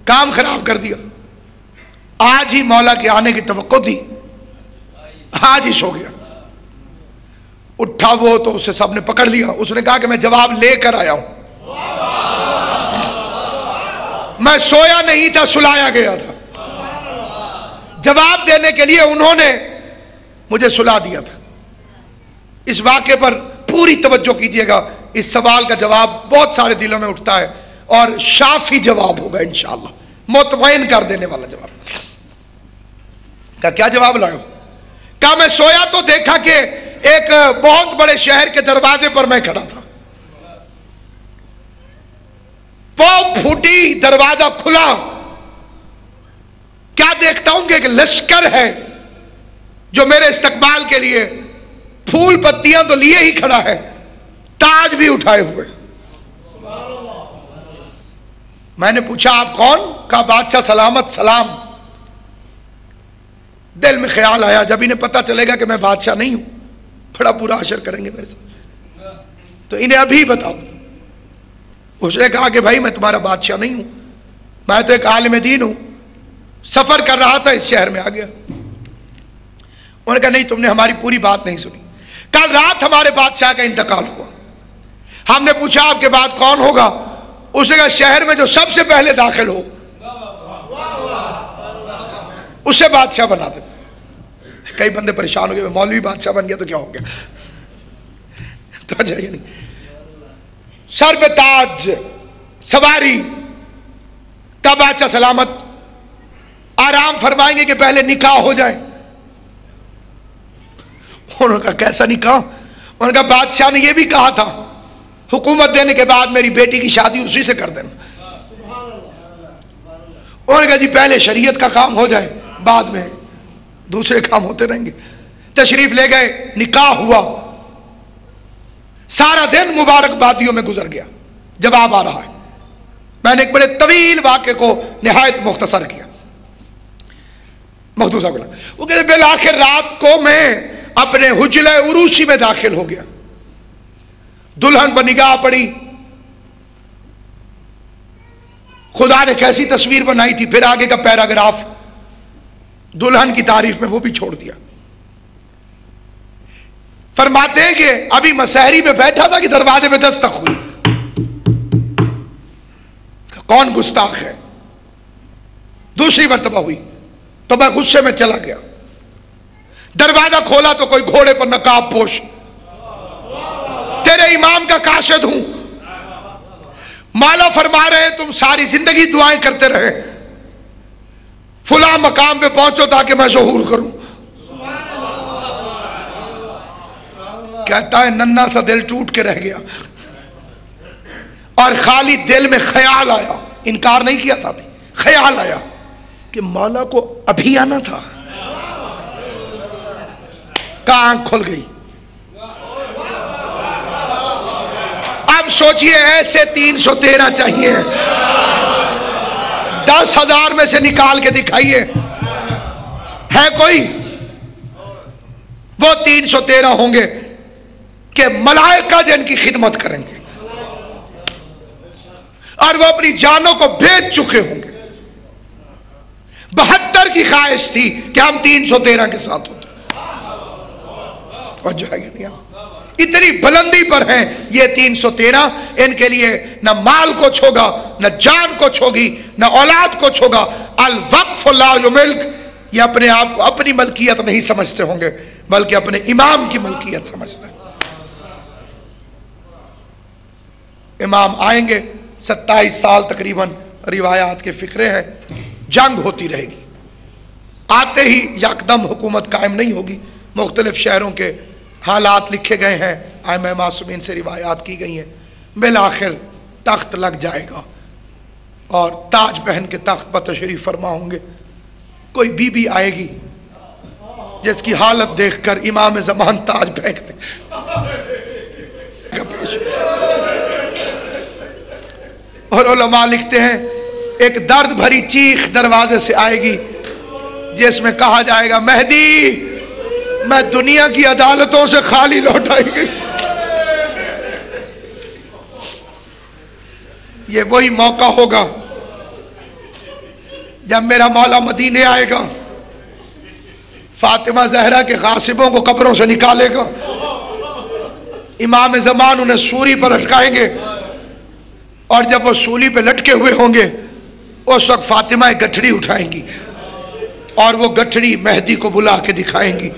کام خراب کر دیا. آج ہی مولا کے آنے کی توقع تھی، آج ہی سو گیا. اٹھا وہ تو اسے سب نے پکڑ لیا. اس نے کہا کہ میں جواب لے کر آیا ہوں، میں سویا نہیں تھا، سلایا گیا تھا. جواب دینے کے لیے انہوں نے مجھے سلا دیا تھا. اس واقعے پر پوری توجہ کیجئے گا، اس سوال کا جواب بہت سارے دلوں میں اٹھتا ہے اور شافی جواب ہوگا انشاءاللہ، مطمئن کر دینے والا جواب. کیا جواب لائے ہو؟ کہا میں سویا تو دیکھا کہ ایک بہت بڑے شہر کے دروازے پر میں کھڑا تھا. پاؤں پھوٹی، دروازہ کھلا، کیا دیکھتا ہوں کہ ایک لشکر ہے جو میرے استقبال کے لیے پھول پتیاں تو لیے ہی کھڑا ہے، تاج بھی اٹھائے ہوئے. میں نے پوچھا آپ کون؟ کہا بادشاہ سلامت سلام. دل میں خیال آیا جب انہیں پتہ چلے گا کہ میں بادشاہ نہیں ہوں بڑا برا حشر کریں گے میرے ساتھ، تو انہیں ابھی بتا دوں. اس نے کہا کہ بھائی میں تمہارا بادشاہ نہیں ہوں، میں تو ایک عالم دین ہوں، سفر کر رہا تھا اس شہر میں آ گیا. انہوں نے کہا نہیں تم نے ہماری پوری بات نہیں سنی. کل رات ہمارے بادشاہ کا انتقال ہوا، ہم نے پوچھا آپ کے بعد کون ہوگا؟ اس نے کہا شہر میں جو سب سے پہلے داخل ہو اسے بادشاہ بنا دے. کئی بندے پریشان ہو گئے مولوی بادشاہ بن گیا تو کیا ہو گیا؟ تو جائیے نہیں، سر پہ تاج، سواری. تب بادشاہ سلامت آرام فرمائیں گے کہ پہلے نکاح ہو جائے. انہوں نے کہا کیسا نکاح؟ انہوں نے کہا بادشاہ نے یہ بھی کہا تھا حکومت دینے کے بعد میری بیٹی کی شادی اسی سے کر دینا. انہوں نے کہا جی پہلے شریعت کا کام ہو جائے بعد میں دوسرے کام ہوتے رہیں گے. تشریف لے گئے، نکاح ہوا، سارا دن مبارکبادیوں میں گزر گیا. جواب آ رہا ہے. میں نے ایک بڑے طویل واقعے کو نہایت مختصر کیا. مخدوم صاحب وہ کہتے بالآخر رات کو میں اپنے حجلہ عروسی میں داخل ہو گیا. دلہن پر نگاہ پڑی، خدا نے کیسی تصویر بنائی تھی. پھر آگے کا پیراگراف دلہن کی تعریف میں وہ بھی چھوڑ دیا. فرماتے ہیں کہ ابھی مسحری میں بیٹھا تھا کہ دروازے میں دستک ہوئی. کون گستاخ ہے؟ دوسری مرتبہ ہوئی تو میں غصے میں چلا گیا. دروازہ کھولا تو کوئی گھوڑے پر نقاب پوش، تیرے امام کا کاشد ہوں. مولا فرما رہے تم ساری زندگی دعائیں کرتے رہے، فلاں مقام پہ پہنچو تاکہ میں ظہور کروں. کہتا ہے ننھا سا دل ٹوٹ کے رہ گیا اور خالی دل میں خیال آیا، انکار نہیں کیا تھا، ابھی خیال آیا کہ مولا کو ابھی آنا تھا. کہاں آنکھ کھل گئی. اب سوچئے ایسے 313 چاہیے، 10,000 میں سے نکال کے دکھائیے ہے کوئی. وہ 313 ہوں گے کہ ملائکہ جن کی خدمت کریں گے اور وہ اپنی جانوں کو بیچ چکے ہوں گے. 72 کی خواہش تھی کہ ہم 313 کے ساتھ ہوتے. اور جو ہے نہیں اتنی بلندی پر ہیں یہ 313. ان کے لیے نہ مال کو چھوگا، نہ جان کو چھوگی، نہ اولاد کو چھوگا. الوقف لا یملک، یہ اپنے آپ کو اپنی ملکیت نہیں سمجھتے ہوں گے بلکہ اپنے امام کی ملکیت سمجھتے ہیں. امام آئیں گے، 27 سال تقریباً روایات کے فکرے ہیں، جنگ ہوتی رہے گی. آتے ہی یکدم حکومت قائم نہیں ہوگی. مختلف شہروں کے حالات لکھے گئے ہیں، ائمہ معصومین سے روایات کی گئی ہیں. بالآخر تخت لگ جائے گا اور تاج پہن کے تخت پر تشریف فرما ہوں گے. کوئی بی بی آئے گی جس کی حالت دیکھ کر امام زمان تاج پھینک دے. اور علماء لکھتے ہیں ایک درد بھری چیخ دروازے سے آئے گی جس میں کہا جائے گا مہدی میں دنیا کی عدالتوں سے خالی لوٹائی گئی. یہ وہی موقع ہوگا جب میرا مولا مدینے آئے گا، فاطمہ زہرا کے غاصبوں کو قبروں سے نکالے گا، امام زمان انہیں سولی پر لٹکائیں گے، اور جب وہ سولی پہ لٹکے ہوئے ہوں گے اس وقت فاطمہ ایک گٹھڑی اٹھائیں گی اور وہ گٹھڑی مہدی کو بلا کے دکھائیں گی.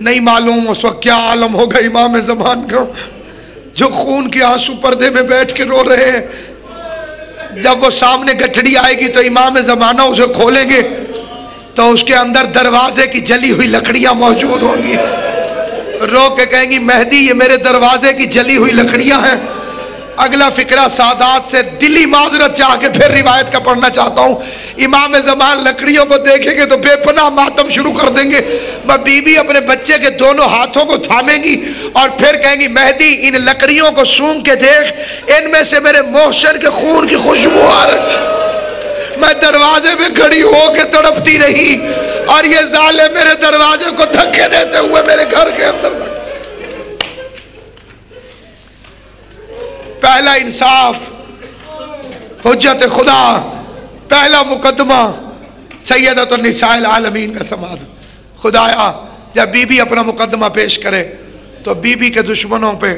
نہیں معلوم اس وقت کیا عالم ہوگا امام زمان کا، جو خون کے آنسو پردے میں بیٹھ کے رو رہے ہیں. جب وہ سامنے گٹھڑی آئے گی تو امام زمانہ اسے کھولیں گے تو اس کے اندر دروازے کی جلی ہوئی لکڑیاں موجود ہوں گی. رو کے کہیں گی مہدی یہ میرے دروازے کی جلی ہوئی لکڑیاں ہیں. اگلا فقرہ سادات سے دلی معذرت چاہ کے پھر روایت کا پڑھنا چاہتا ہوں. امام زمان لکڑیوں کو دیکھیں گے تو بے پناہ ماتم شروع کر دیں گے. بی بی اپنے بچے کے دونوں ہاتھوں کو تھامیں گی اور پھر کہیں گی مہدی ان لکڑیوں کو سونگ کے دیکھ، ان میں سے میرے محسن کے خون کی خوشبو آ رہی. میں دروازے میں کھڑی ہو کے تڑپتی رہی اور یہ ظالم میرے دروازے کو دھکے دیتے ہوئے میرے گھر کے اندر. پہلا انصاف، حجت خدا، پہلا مقدمہ سیدۃ النساء العالمین کا سماعت. خدایا جب بی بی اپنا مقدمہ پیش کرے تو بی بی کے دشمنوں پہ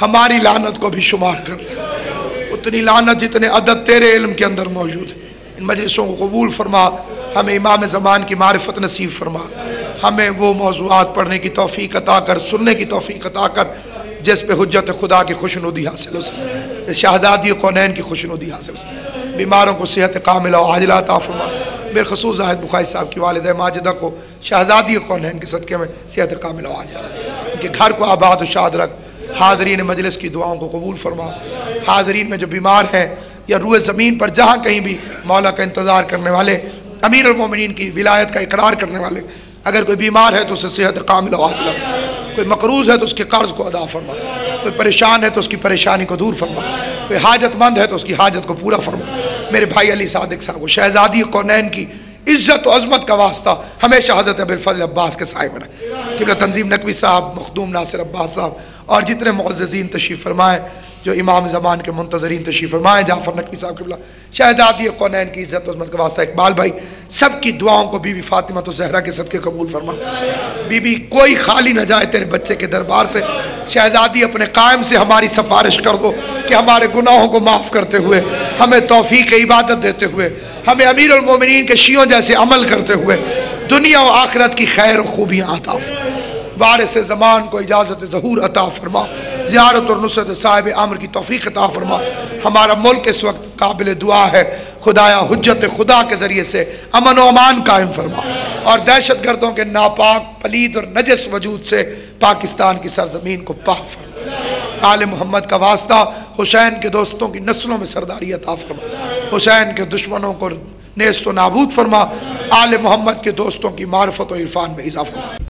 ہماری لعنت کو بھی شمار کر، اتنی لعنت جتنے عدد تیرے علم کے اندر موجود ہے. ان مجلسوں کو قبول فرما، ہمیں امام زمان کی معرفت نصیب فرما، ہمیں وہ موضوعات پڑھنے کی توفیق عطا کر، سننے کی توفیق عطا کر جس پہ حجت خدا کی خوشنودی حاصل ہو سکے، شہزادی کونین کی خوشنودی حاصل ہو سکے. بیماروں کو صحت کاملہ و عاجلہ عطا فرما. بالخصوص زاہد بخاری صاحب کی والدہ ماجدہ کو شہزادی کونین کے صدقے میں صحت کاملہ و عاجلہ، ان کے گھر کو آباد و شاد رکھ. حاضرین مجلس کی دعاؤں کو قبول فرما. حاضرین میں جو بیمار ہیں یا روئے زمین پر جہاں کہیں بھی مولا کا انتظار کرنے والے، امیر المومنین کی ولایت کا اقرار کرنے والے، اگر کوئی بیمار ہے تو اسے صحت کاملہ و عاجلہ، کوئی مقروض ہے تو اس کے قرض کو ادا فرما، کوئی پریشان ہے تو اس کی پریشانی کو دور فرما، کوئی حاجت مند ہے تو اس کی حاجت کو پورا فرما. میرے بھائی علی صادق صاحب کو شہزادی کونین کی عزت و عظمت کا واسطہ ہمیشہ حضرت ابوالفضل عباس کے سائے میں رہے. قبلہ تنظیم نقوی صاحب، مخدوم ناصر عباس صاحب اور جتنے معززین تشریف فرمائے، جو امام زمان کے منتظرین تشریف فرمائے، جعفر نقوی صاحب قبلہ، شہزادی کونین کی عزت و عظمت کا واسطہ اقبال بھائی، سب کی دعاؤں کو بی بی فاطمہ تو زہرا کے صدقے قبول فرما. بی بی کوئی خالی نہ جائے تیرے بچے کے دربار سے. شہزادی اپنے قائم سے ہماری سفارش کر دو کہ ہمارے گناہوں کو معاف کرتے ہوئے، ہمیں توفیق عبادت دیتے ہوئے، ہمیں امیر المومنین کے شیعوں جیسے عمل کرتے ہوئے دنیا و آخرت کی خیر و خوبیاں عطا فرما. وارث زمان کو اجازت ظہور عطا فرما. زیارت اور نصرت صاحب امر کی توفیق عطا فرما. ہمارا ملک اس وقت قابل دعا ہے. خدایا حجت خدا کے ذریعے سے امن و امان قائم فرما اور دہشت گردوں کے ناپاک پلید اور نجس وجود سے پاکستان کی سرزمین کو پاک فرما. آل محمد کا واسطہ حسین کے دوستوں کی نسلوں میں سرداری عطا فرما. حسین کے دشمنوں کو نیست و نابود فرما. آل محمد کے دوستوں کی معرفت و عرفان میں اضافہ فرما.